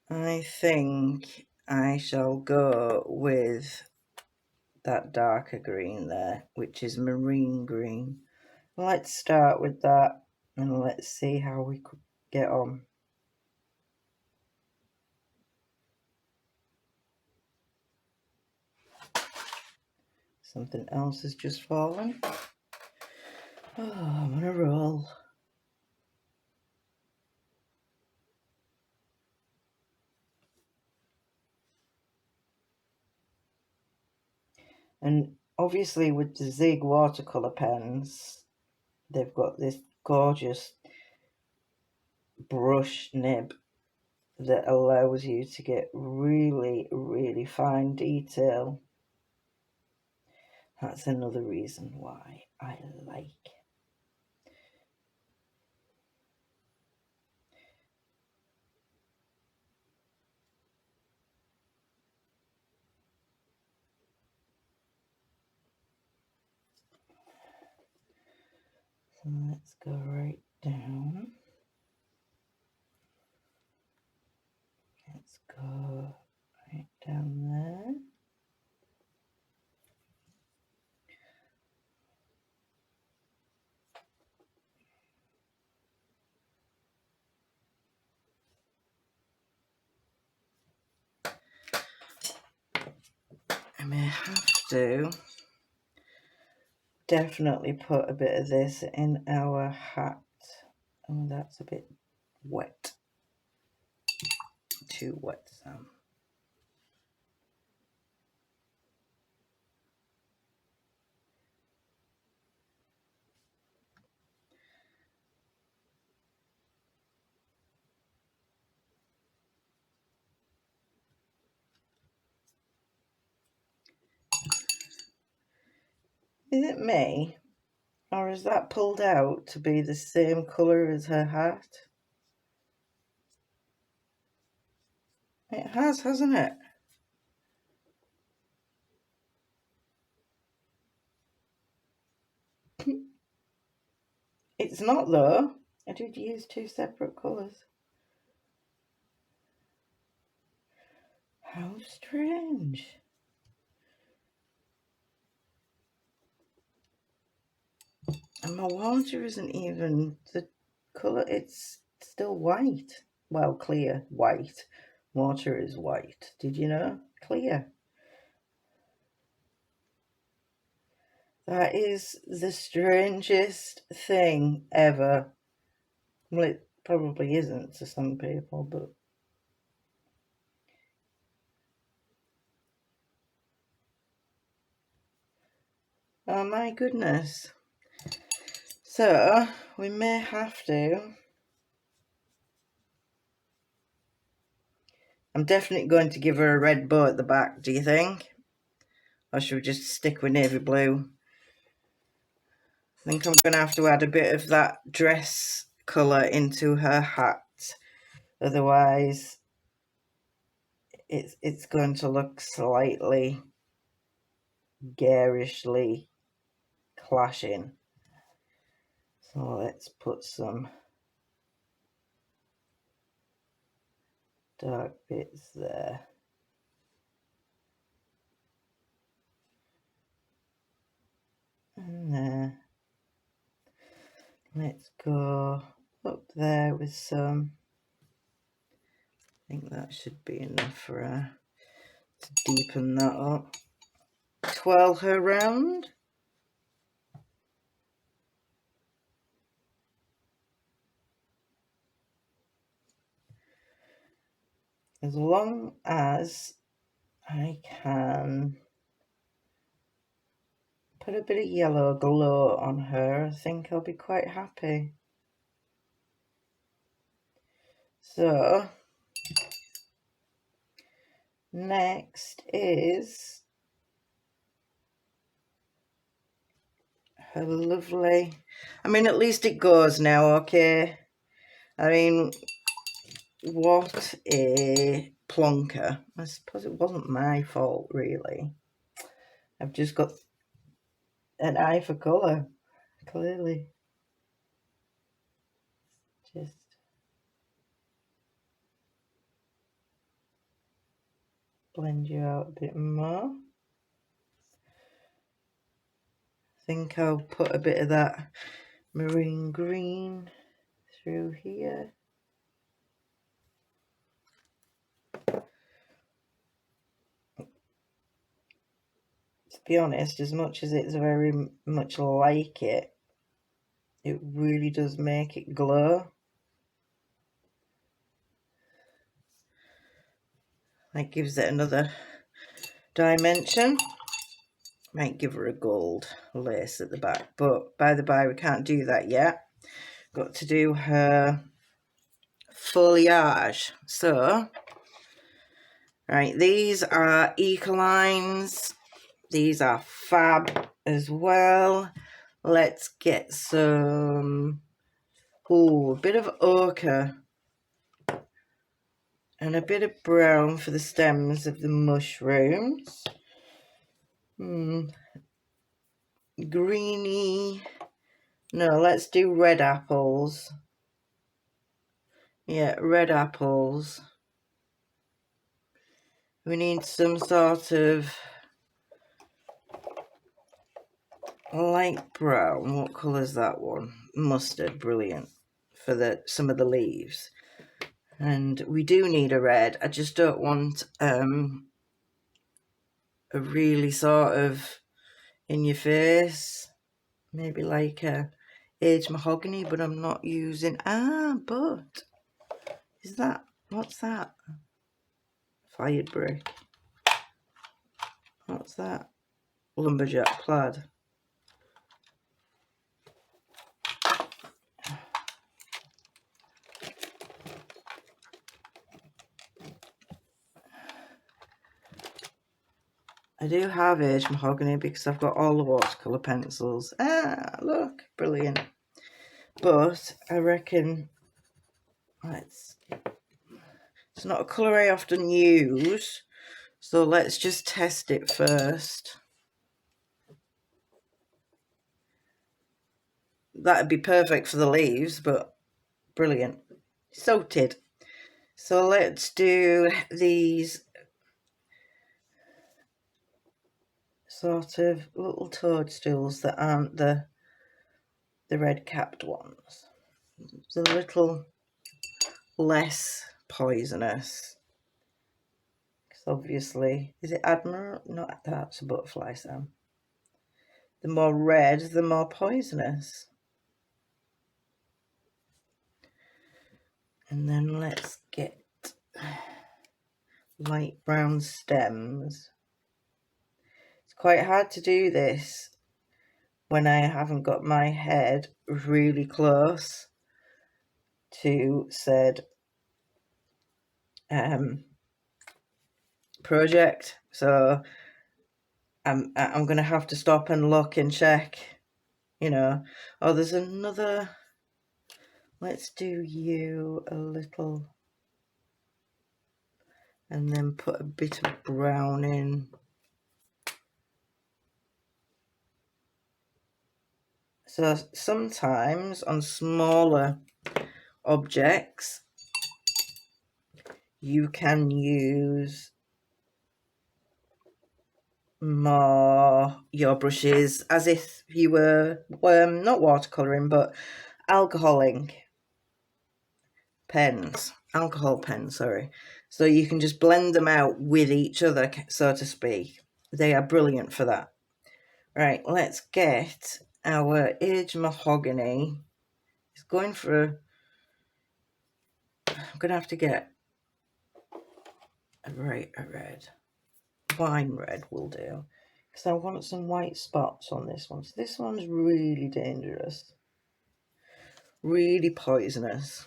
Speaker 1: I think I shall go with that darker green there, which is marine green. Let's start with that and let's see how we could get on. Something else has just fallen. Oh, I'm on a roll. And obviously with the Zig watercolour pens, they've got this gorgeous brush nib that allows you to get really, really fine detail. That's another reason why I like. So let's go right down. Let's go right down there. I may have to definitely put a bit of this in our hat. Oh, that's a bit wet. Too wet, Sam. Is it me? Or is that pulled out to be the same colour as her hat? It has, hasn't it? It's not though. I did use two separate colours. How strange. And my water isn't even the colour, it's still white. Well, clear, white. Water is white. Did you know? Clear. That is the strangest thing ever. Well, it probably isn't to some people, but oh my goodness. So, we may have to. I'm definitely going to give her a red bow at the back, do you think? Or should we just stick with navy blue? I think I'm going to have to add a bit of that dress colour into her hat. Otherwise, it's going to look slightly garishly clashing. So let's put some dark bits there. And there. Let's go up there with some. I think that should be enough for her to deepen that up. Twirl her round. As long as I can put a bit of yellow glow on her, I think I'll be quite happy. So, next is her lovely, I mean, at least it goes now, okay? I mean, what a plonker. I suppose it wasn't my fault, really. I've just got an eye for colour, clearly. Just blend you out a bit more. I think I'll put a bit of that marine green through here. be honest, as much as it's very much like it, it really does make it glow. That gives it another dimension. Might give her a gold lace at the back, but by the by, we can't do that yet. Got to do her foliage. So, right, these are Ecolines. These are fab as well. Let's get some, a bit of ochre and a bit of brown for the stems of the mushrooms. Greeny. No, let's do red apples. Yeah, red apples. We need some sort of light brown. What colour is that one? Mustard, brilliant for some of the leaves. And we do need a red. I just don't want a really sort of in your face, maybe like a aged mahogany, but I'm not using. But is that, what's that? Fired brick. What's that? Lumberjack plaid. I do have aged mahogany because I've got all the watercolour pencils. Look, brilliant. But I reckon it's not a colour I often use, so let's just test it first. That'd be perfect for the leaves, but brilliant. Sorted. So let's do these sort of little toadstools that aren't the red capped ones. It's a little less poisonous. Because obviously, is it Admiral? No, that's a butterfly, Sam. The more red, the more poisonous. And then let's get light brown stems. It's quite hard to do this when I haven't got my head really close to said project. So I'm going to have to stop and look and check, you know. Oh, there's another. Let's do you a little, and then put a bit of brown in. So sometimes on smaller objects, you can use more your brushes as if you were not watercolouring but alcohol pens, sorry. So you can just blend them out with each other, so to speak. They are brilliant for that. Right, let's get our aged mahogany. It's going for I'm gonna have to get a red. Wine red will do, because I want some white spots on this one. So this one's really dangerous, really poisonous.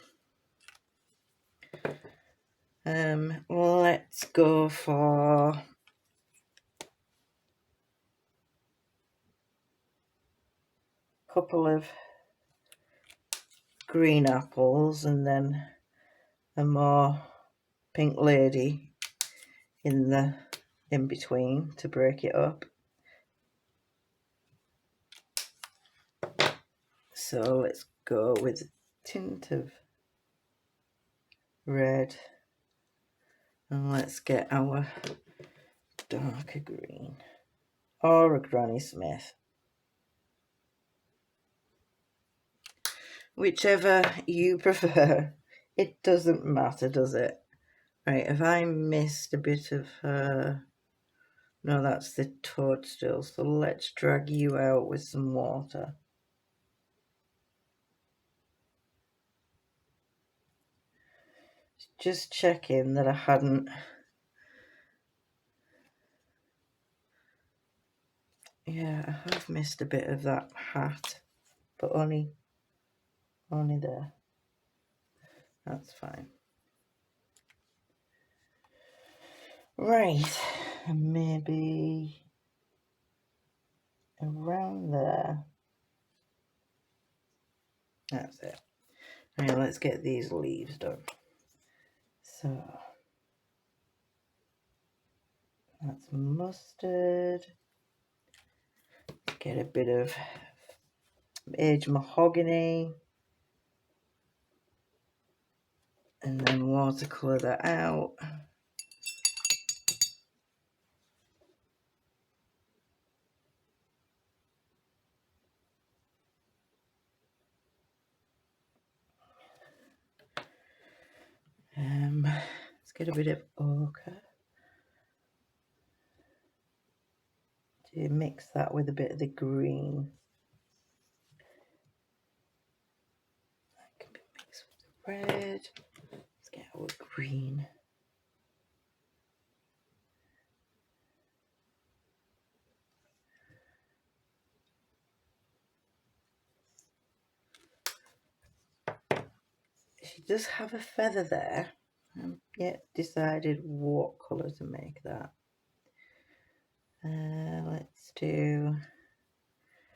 Speaker 1: Let's go for a couple of green apples and then a more pink lady in between to break it up. So let's go with a tint of red, and let's get our darker green or a Granny Smith, whichever you prefer. It doesn't matter, does it? Right, have I missed a bit of her No, that's the toadstool. So let's drag you out with some water. Just checking that I hadn't... Yeah, I have missed a bit of that hat, but only there. That's fine. Right, and maybe around there. That's it. Now let's get these leaves done. So that's mustard. Get a bit of aged mahogany. And then watercolour that out. Let's get a bit of ochre. To mix that with a bit of the green. That can be mixed with the red. Let's get our green. She does have a feather there. I haven't yet decided what colour to make that. Let's do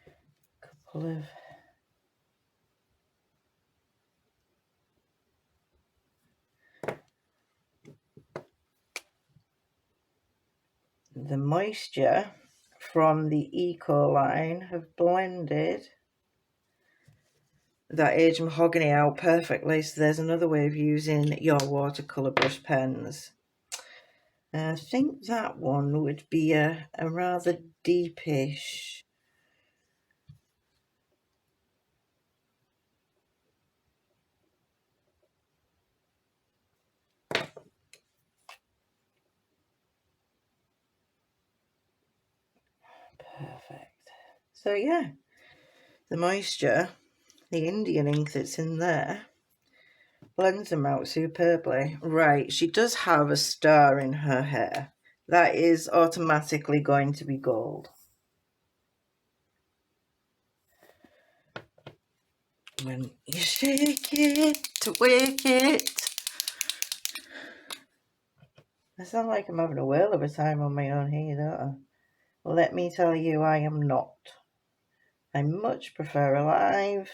Speaker 1: a couple of the moisture from the Eco line have blended that aged mahogany out perfectly. So there's another way of using your watercolour brush pens. I think that one would be a rather deepish. Perfect. So yeah, the moisture, the Indian ink that's in there, blends them out superbly. Right, she does have a star in her hair. That is automatically going to be gold. When you shake it to wake it. I sound like I'm having a whale of a time on my own here, don't I? Well, let me tell you, I am not. I much prefer alive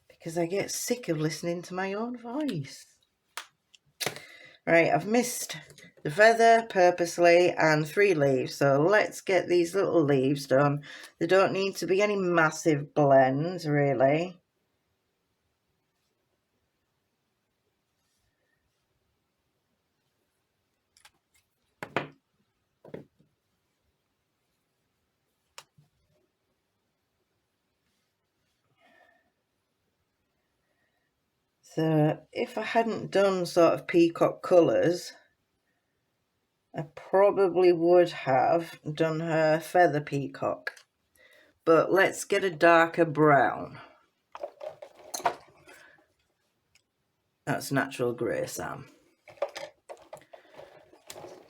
Speaker 1: because I get sick of listening to my own voice. Right, I've missed the feather purposely and 3 leaves, so let's get these little leaves done. There don't need to be any massive blends, really. So if I hadn't done sort of peacock colours, I probably would have done her feather peacock. But let's get a darker brown. That's natural grey, Sam.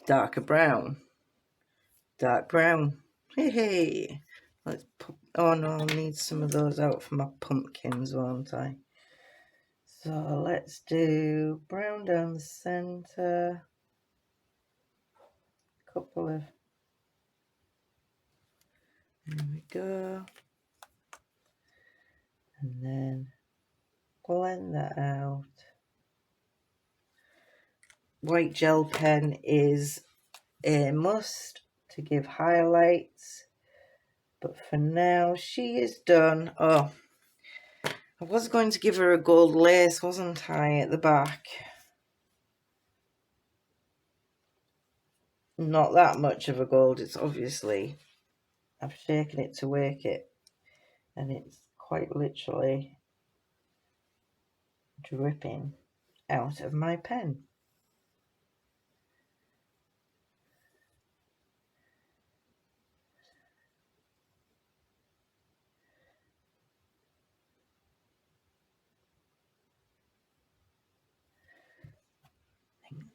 Speaker 1: Darker brown. Dark brown. Hey, hey. Let's put, oh no, I'll need some of those out for my pumpkins, won't I? So let's do brown down the centre. Couple of, there we go. And then blend that out. White gel pen is a must to give highlights. But for now, she is done. Oh, I was going to give her a gold lace, wasn't I, at the back? Not that much of a gold. It's obviously, I've shaken it to wake it, and it's quite literally dripping out of my pen.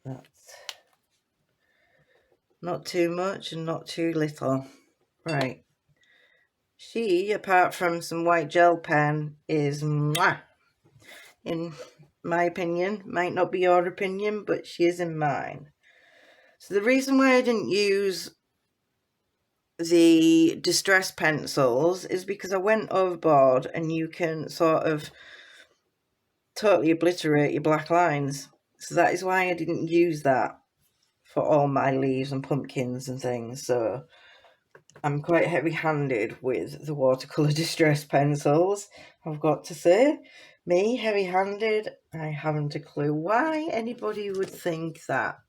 Speaker 1: That's not too much and not too little. Right. She, apart from some white gel pen, is mwah, in my opinion. Might not be your opinion, but she is in mine. So the reason why I didn't use the distress pencils is because I went overboard, and you can sort of totally obliterate your black lines. So that is why I didn't use that for all my leaves and pumpkins and things. So I'm quite heavy-handed with the watercolour distress pencils, I've got to say. Me, heavy-handed, I haven't a clue why anybody would think that.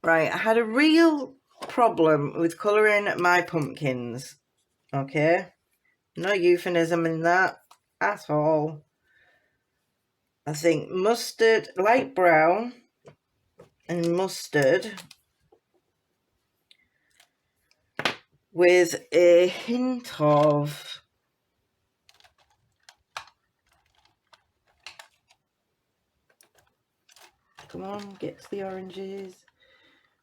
Speaker 1: Right, I had a real problem with colouring my pumpkins, okay? No euphemism in that at all. I think mustard, light brown and mustard with a hint of, come on, get to the oranges,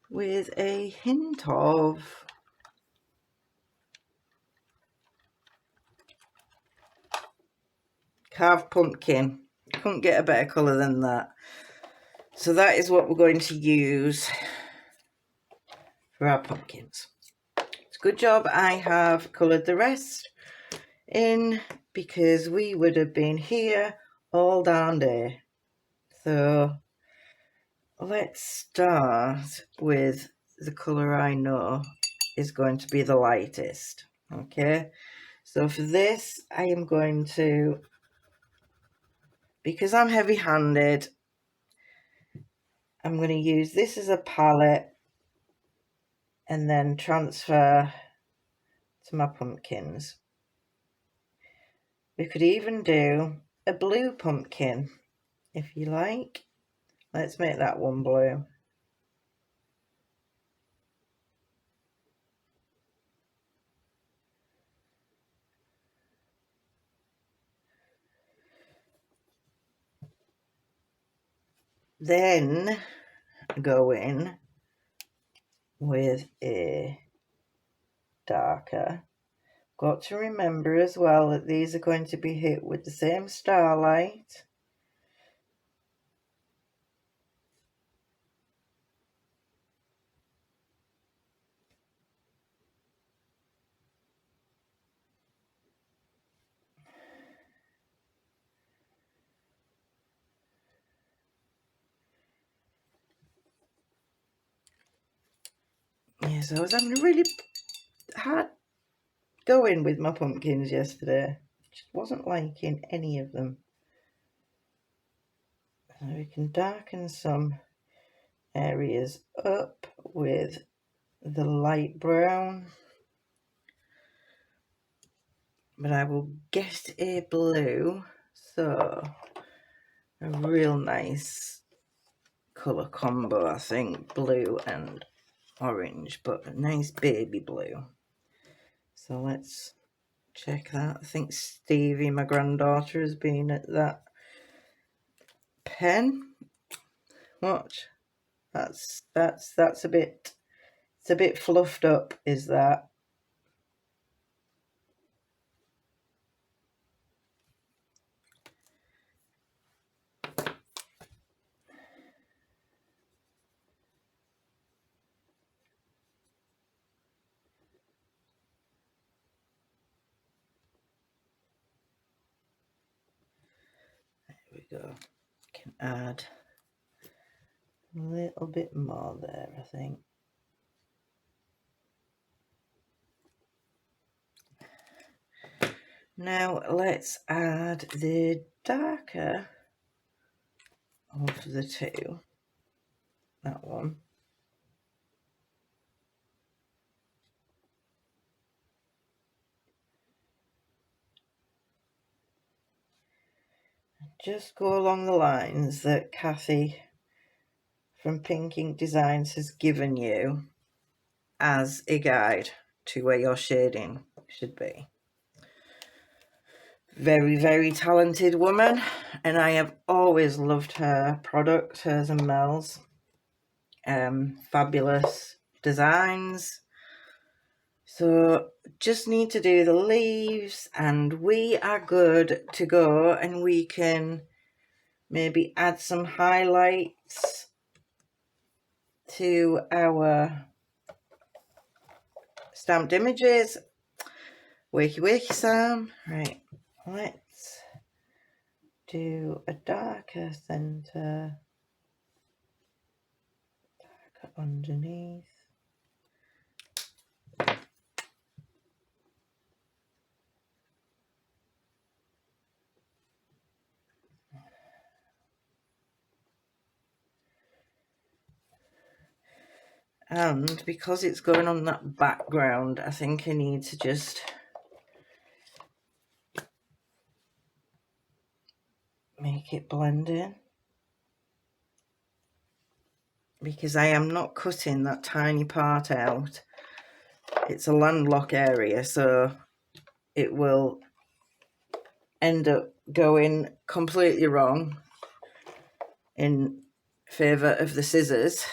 Speaker 1: with a hint of carved pumpkin. Couldn't get a better colour than that. So that is what we're going to use for our pumpkins. It's a good job I have coloured the rest in, because we would have been here all darn day. So let's start with the colour I know is going to be the lightest. Okay, so for this I am going to, because I'm heavy-handed, I'm going to use this as a palette and then transfer to my pumpkins. We could even do a blue pumpkin if you like. Let's make that one blue. Then go in with a darker. Got to remember as well that these are going to be hit with the same starlight. Yes, I was having a really hard going with my pumpkins yesterday. Just wasn't liking any of them. So we can darken some areas up with the light brown, but I will get a blue, so a real nice colour combo, I think, blue and orange, but a nice baby blue. So let's check that. I think Stevie, my granddaughter, has been at that pen. Watch, that's a bit, it's a bit fluffed up, is that? There we go. Can add a little bit more there, I think. Now let's add the darker of the two, that one. Just go along the lines that Kathy from Pink Ink Designs has given you as a guide to where your shading should be. Very, very talented woman, and I have always loved her product, hers and Mel's. fabulous designs. So just need to do the leaves and we are good to go, and we can maybe add some highlights to our stamped images. Wakey wakey Sam. Right, let's do a darker centre, darker underneath. And because it's going on that background, I think I need to just make it blend in, because I am not cutting that tiny part out. It's a landlocked area, so it will end up going completely wrong in favour of the scissors.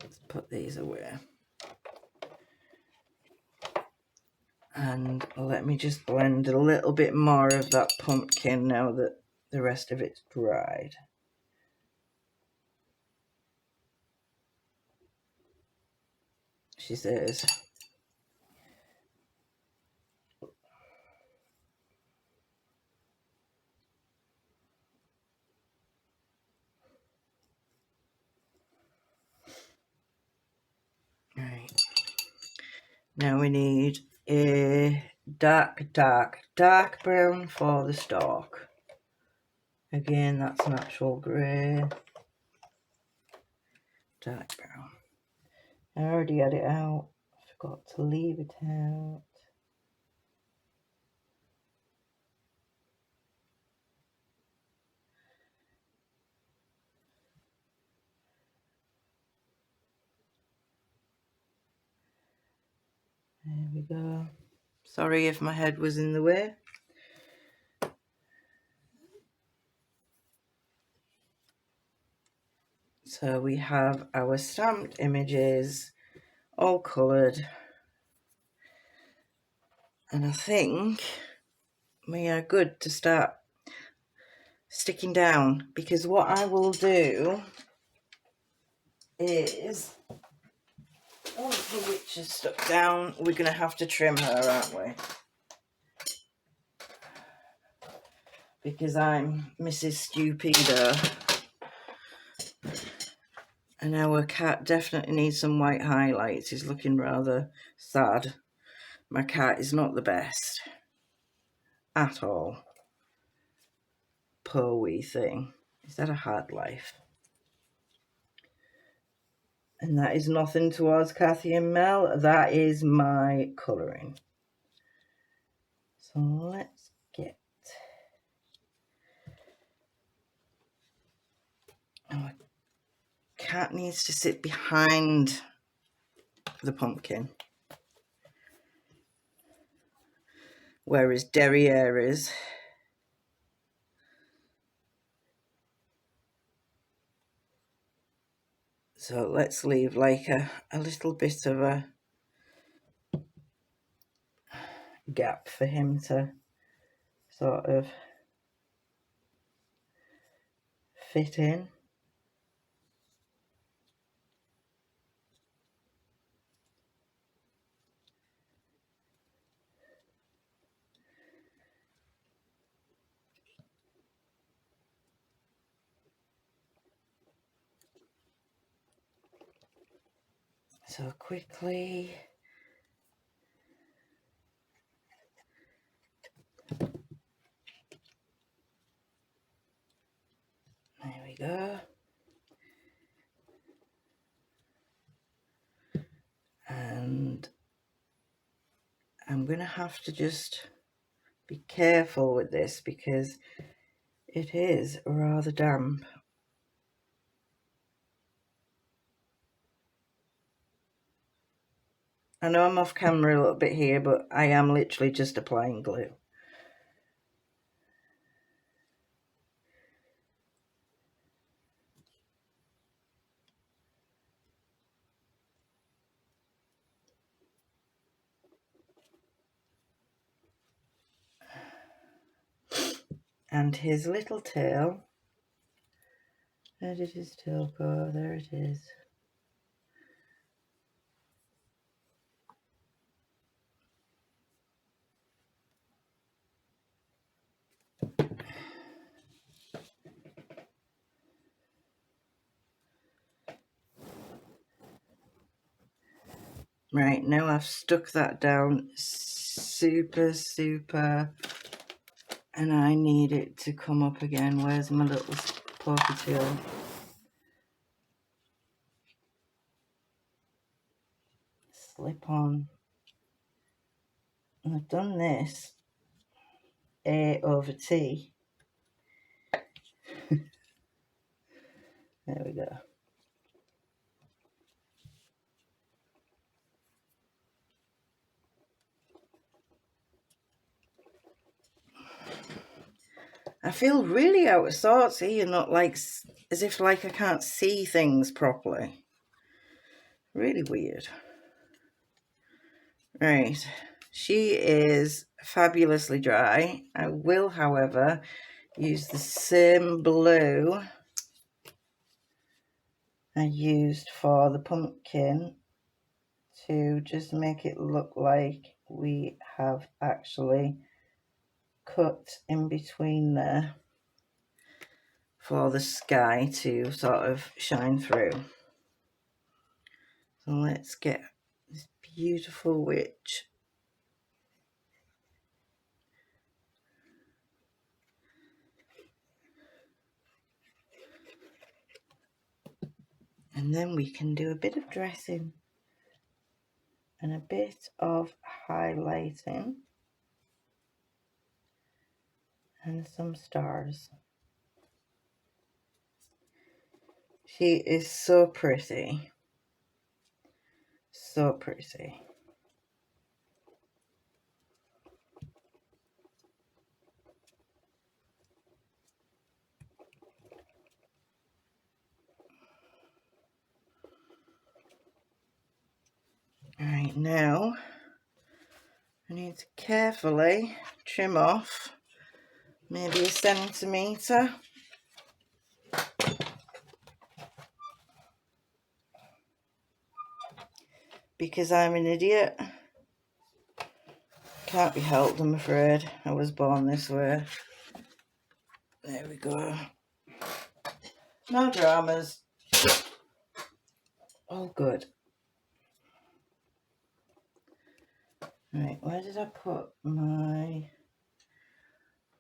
Speaker 1: Let's put these away. And let me just blend a little bit more of that pumpkin now that the rest of it's dried. She says. Right. Now we need a dark brown for the stalk. Again, that's natural grey. Dark brown. I already had it out. I forgot to leave it out. There we go. Sorry if my head was in the way. So we have our stamped images all coloured, and I think we are good to start sticking down, because what I will do is, once the witch is stuck down, we're going to have to trim her, aren't we? Because I'm Mrs. Stupido, and our cat definitely needs some white highlights. He's looking rather sad. My cat is not the best at all. Poor wee thing. He's had a hard life. And that is nothing towards Kathy and Mel. That is my colouring. So let's get our cat needs to sit behind the pumpkin, whereas Derriere is. So let's leave like a little bit of a gap for him to sort of fit in. So quickly, there we go. And I'm going to have to just be careful with this because it is rather damp. I know I'm off camera a little bit here, but I am literally just applying glue. And his little tail. Where did his tail go? There it is. Right, now I've stuck that down super, and I need it to come up again. Where's my little pokey-tail? Slip on. And I've done this A over T. There we go. I feel really out of sorts here, not like as if like I can't see things properly. Really weird. Right, she is fabulously dry. I will, however, use the same blue I used for the pumpkin to just make it look like we have actually cut in between there for the sky to sort of shine through. So let's get this beautiful witch. And then we can do a bit of dressing and a bit of highlighting and some stars. She is so pretty. So pretty. Alright, now I need to carefully trim off maybe a centimetre. Because I'm an idiot. Can't be helped, I'm afraid. I was born this way. There we go. No dramas. All good. Right, where did I put my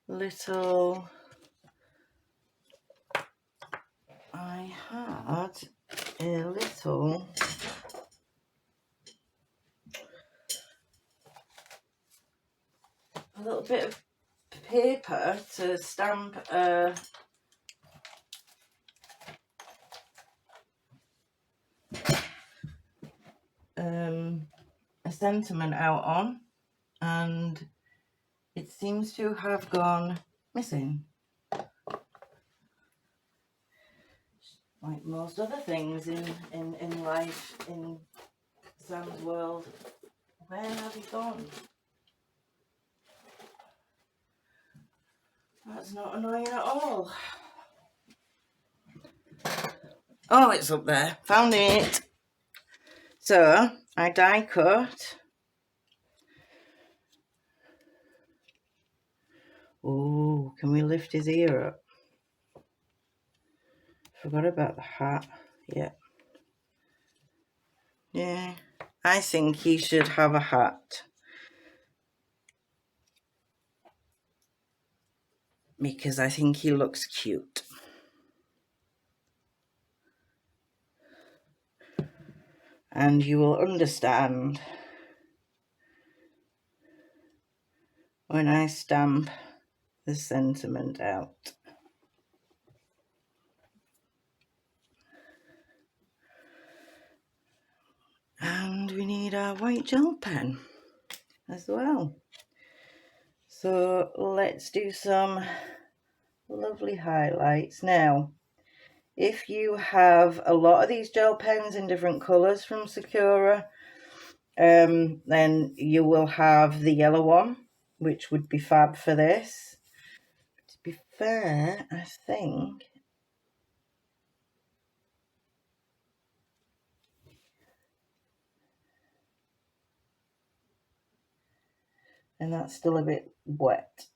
Speaker 1: little... I had a little... a little bit of paper to stamp a sentiment out on, and it seems to have gone missing. Like most other things in life, in Sam's world. Where have he gone? That's not annoying at all. Oh, it's up there. Found it. So, I die cut. Oh, can we lift his ear up? Forgot about the hat. Yeah. Yeah. I think he should have a hat. Because I think he looks cute. And you will understand when I stamp the sentiment out. And we need our white gel pen as well. So let's do some lovely highlights. Now, if you have a lot of these gel pens in different colours from Sakura, then you will have the yellow one, which would be fab for this. To be fair, I think. And that's still a bit wet.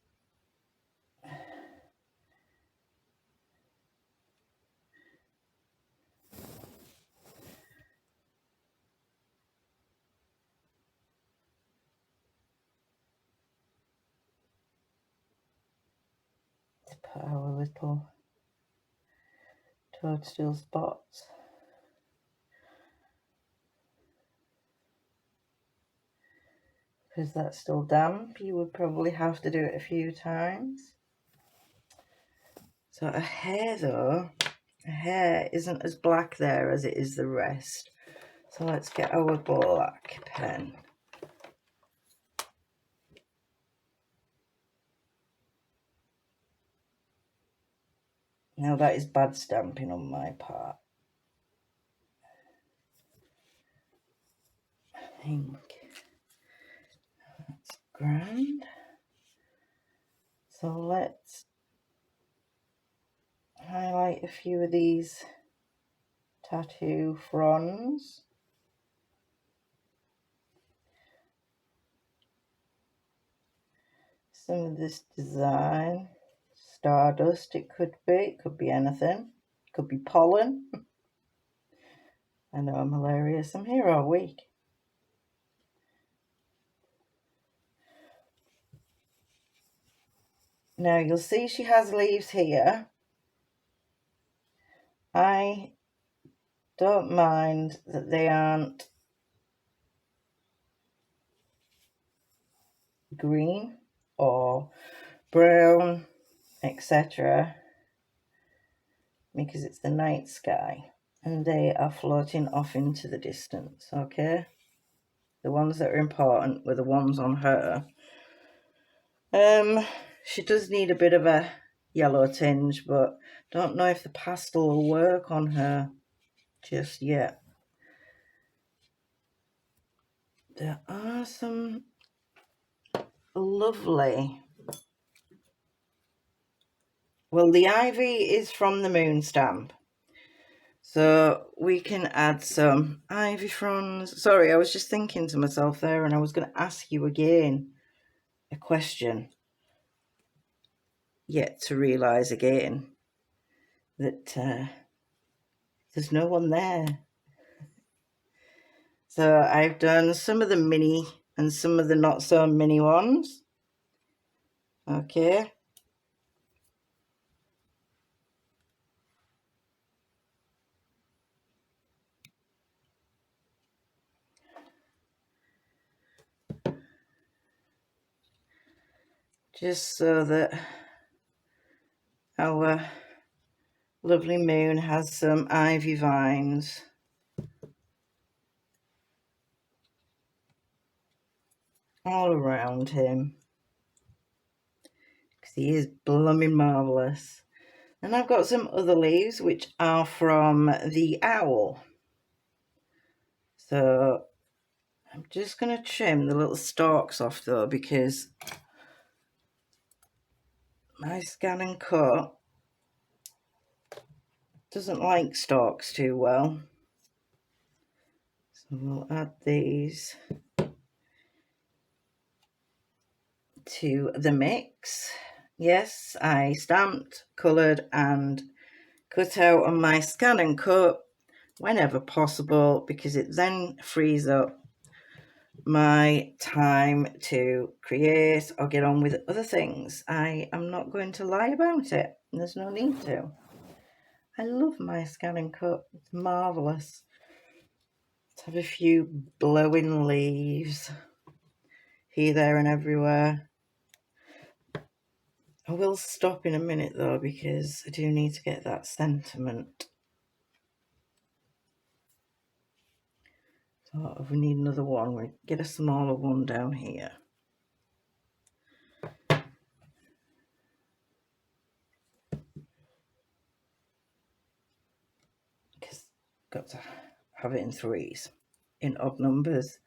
Speaker 1: Let's put our little toadstool spots. Because that's still damp, you would probably have to do it a few times. So her hair though, her hair isn't as black there as it is the rest. So let's get our black pen. Now that is bad stamping on my part. I think that's grand. So let's highlight a few of these tattoo fronds. Some of this design, stardust it could be anything, it could be pollen. I know I'm hilarious, I'm here all week. Now you'll see she has leaves here. I don't mind that they aren't green or brown, etc., because it's the night sky and they are floating off into the distance, okay? The ones that are important were the ones on her. She does need a bit of a yellow tinge, but don't know if the pastel will work on her just yet. There are some lovely... Well, the ivy is from the moon stamp. So we can add some ivy fronds. Sorry, I was just thinking to myself there, and I was going to ask you again a question. Yet to realise again that there's no one there. So I've done some of the mini and some of the not so mini ones. Okay. Just so that our lovely moon has some ivy vines. All around him. Because he is blooming marvellous. And I've got some other leaves which are from the owl. So I'm just going to trim the little stalks off though, because my Scan and Cut doesn't like stalks too well. So we'll add these to the mix. Yes, I stamped, coloured and cut out on my Scan and Cut whenever possible, because it then frees up my time to create or get on with other things. I am not going to lie about it. There's no need to. I love my Scan and Cut. It's marvellous. Let's have a few blowing leaves here, there and everywhere. I will stop in a minute though, because I do need to get that sentiment. So if we need another one, we'll get a smaller one down here. Because got to have it in threes, in odd numbers,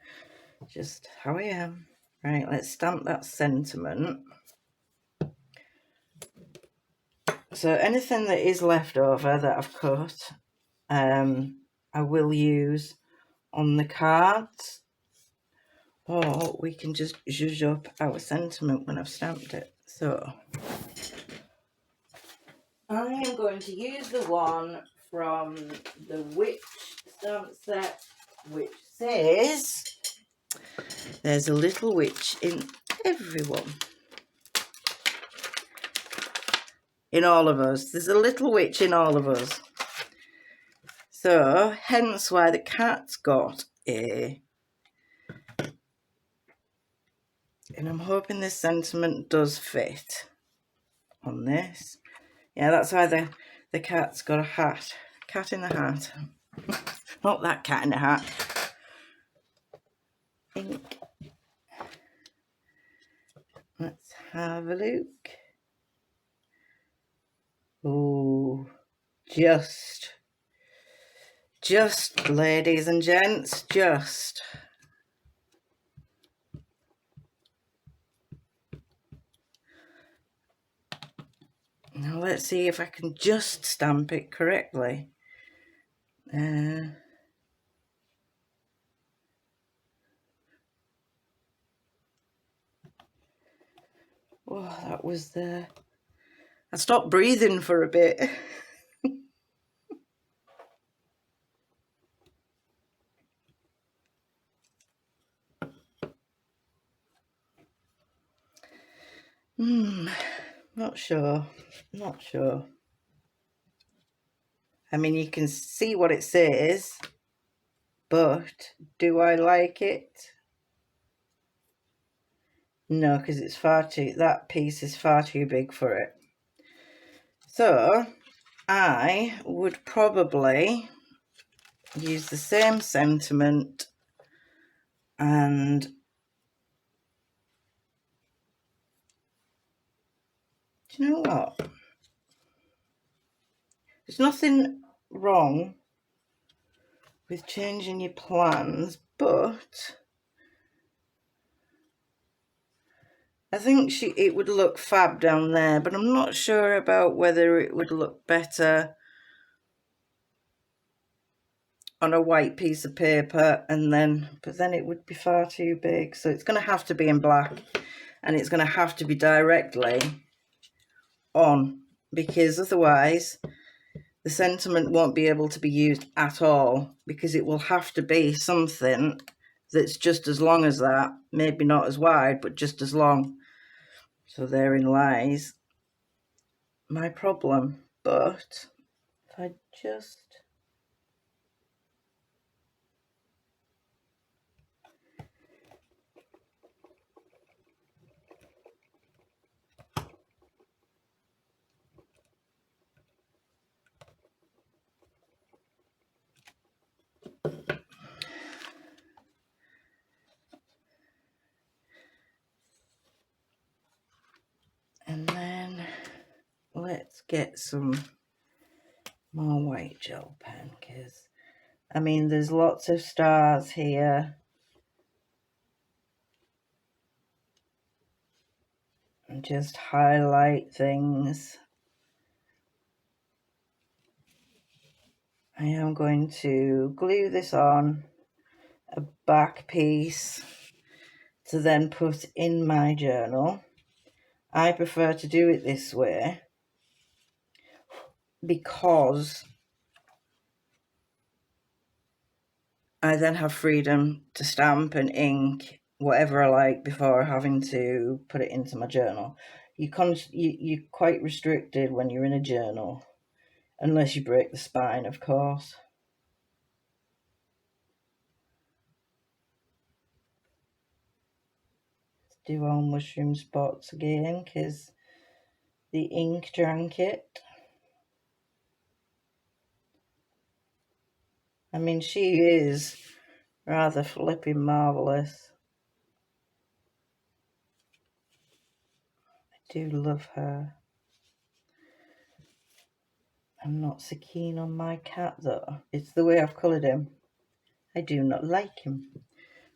Speaker 1: just how I am. Right, let's stamp that sentiment. So anything that is left over that I've cut, I will use on the cards, or we can just zhuzh up our sentiment when I've stamped it. So I am going to use the one from the Bewitched stamp set, which says there's a little witch in everyone. In all of us. There's a little witch in all of us. So, hence why the cat's got a... And I'm hoping this sentiment does fit on this. Yeah, that's why the cat's got a hat. Cat in the hat. Not that cat in the hat. Ink. Let's have a look. Oh, just, ladies and gents, just. Now let's see if I can just stamp it correctly. Oh, that was the... I stopped breathing for a bit. Not sure. Not sure. I mean, you can see what it says, but do I like it? No, because it's far too... That piece is far too big for it. So, I would probably use the same sentiment and... Do you know what? There's nothing wrong with changing your plans, but I think it would look fab down there, but I'm not sure about whether it would look better on a white piece of paper, but then it would be far too big. So it's going to have to be in black, and it's going to have to be directly on, because otherwise the sentiment won't be able to be used at all, because it will have to be something that's just as long as that, maybe not as wide, but just as long. So therein lies my problem. But if I just... And then let's get some more white gel pen, because I mean there's lots of stars here, and just highlight things. I am going to glue this on a back piece to then put in my journal. I prefer to do it this way because I then have freedom to stamp and ink whatever I like before having to put it into my journal. You're quite restricted when you're in a journal, unless you break the spine, of course. Let's do our mushroom spots again, because the ink drank it. I mean, she is rather flipping marvellous. I do love her. I'm not so keen on my cat, though. It's the way I've coloured him. I do not like him.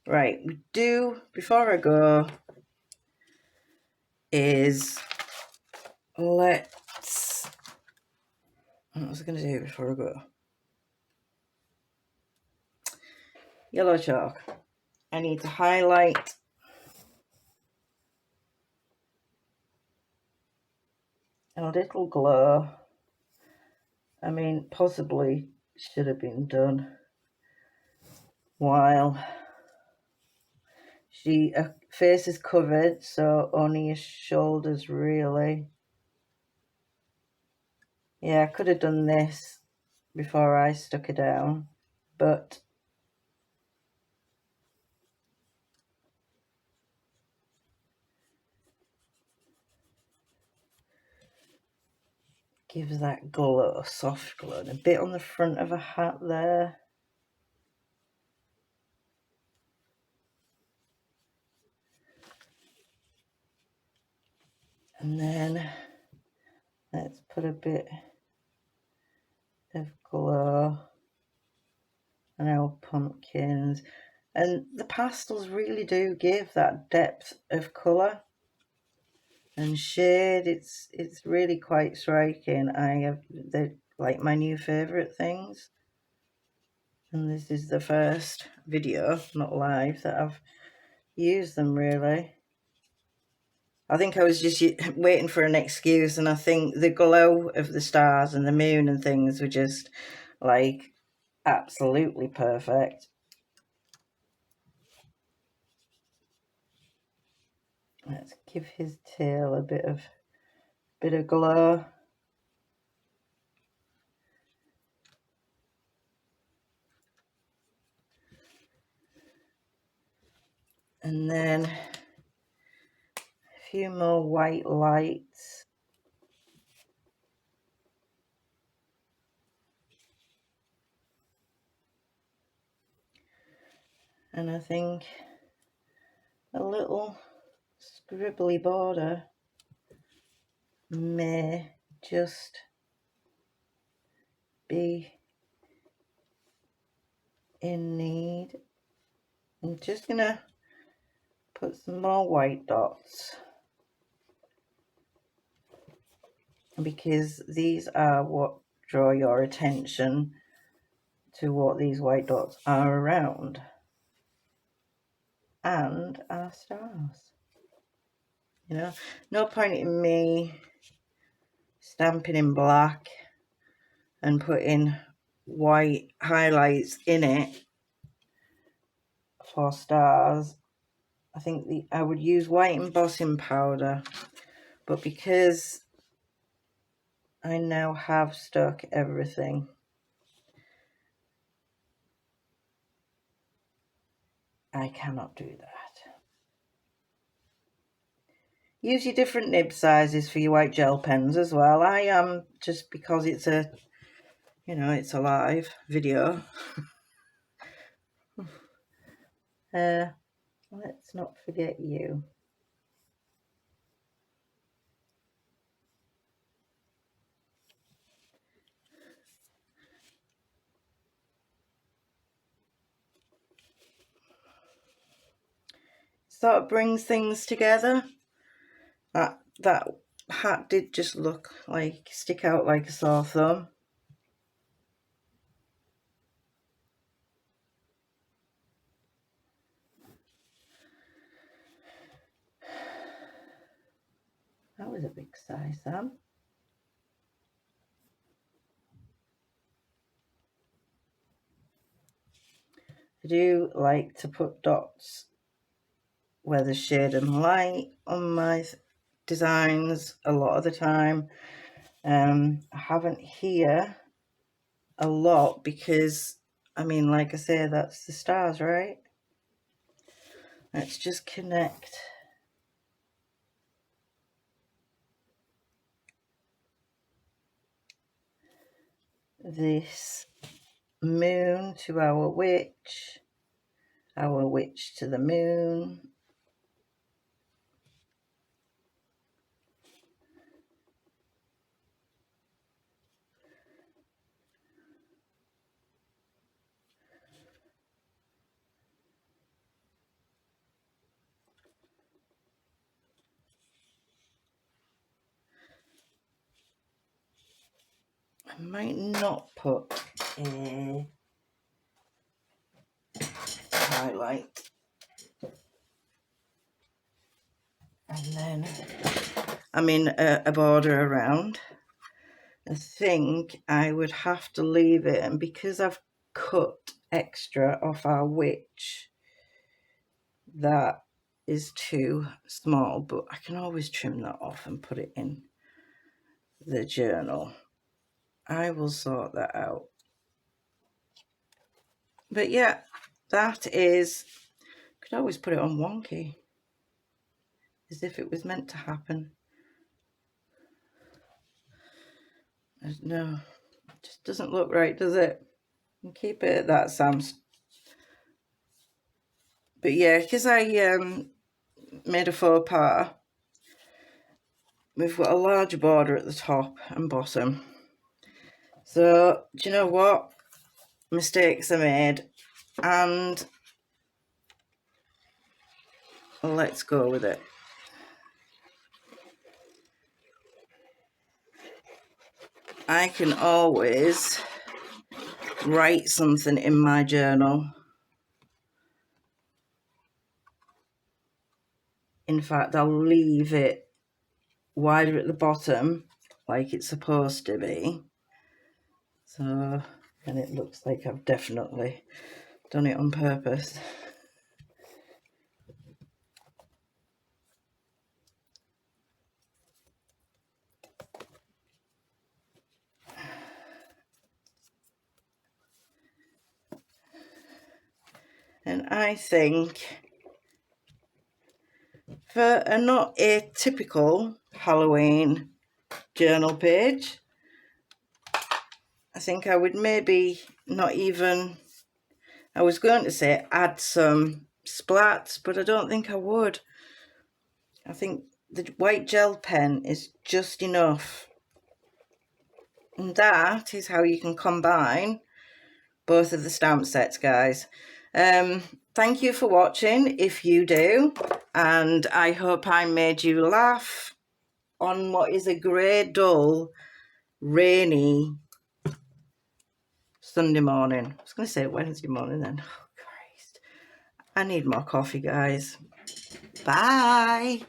Speaker 1: Right, we do, before I go, is let's What was I going to do before I go? Yellow chalk. I need to highlight a little glow. I mean, possibly should have been done while her face is covered, so only her shoulders really. Yeah, I could have done this before I stuck her down, but gives that glow, soft glow, and a bit on the front of a hat there. And then let's put a bit of glow on our pumpkins. And the pastels really do give that depth of colour and shade. It's really quite striking. They're like my new favourite things. And this is the first video, not live, that I've used them really. I think I was just waiting for an excuse, and I think the glow of the stars and the moon and things were just like absolutely perfect. Let's give his tail a bit of glow. And then a few more white lights. And I think a little scribbly border may just be in need. I'm just gonna put some more white dots because these are what draw your attention to what these white dots are around, and our stars. You know, no point in me stamping in black and putting white highlights in it for stars. I think I would use white embossing powder, but because I now have stuck everything, I cannot do that. Use your different nib sizes for your white gel pens as well. I am, just because it's a, you know, it's a live video. Let's not forget you. Sort of brings things together. That hat did just stick out like a sore thumb. That was a big sigh, Sam. I do like to put dots where there's shade and light on my designs a lot of the time. I haven't here a lot because, I mean, like I say, that's the stars, right? Let's just connect this moon to our witch to the moon. I might not put a highlight. And then, I mean, a border around. I think I would have to leave it, and because I've cut extra off our witch, that is too small, but I can always trim that off and put it in the journal. I will sort that out. But yeah, that is, could always put it on wonky, as if it was meant to happen. No, it just doesn't look right, does it? And keep it at that, Sam. But yeah, because I made a faux pas, we've got a large border at the top and bottom. So, do you know what? Mistakes are made, and let's go with it. I can always write something in my journal. In fact, I'll leave it wider at the bottom, like it's supposed to be. So, and it looks like I've definitely done it on purpose. And I think for a not atypical Halloween journal page, I think I would maybe not even, I was going to say add some splats, but I don't think I would. I think the white gel pen is just enough. And that is how you can combine both of the stamp sets, guys. Thank you for watching, if you do. And I hope I made you laugh on what is a grey, dull, rainy Sunday morning. I was going to say Wednesday morning then. Oh, Christ. I need more coffee, guys. Bye.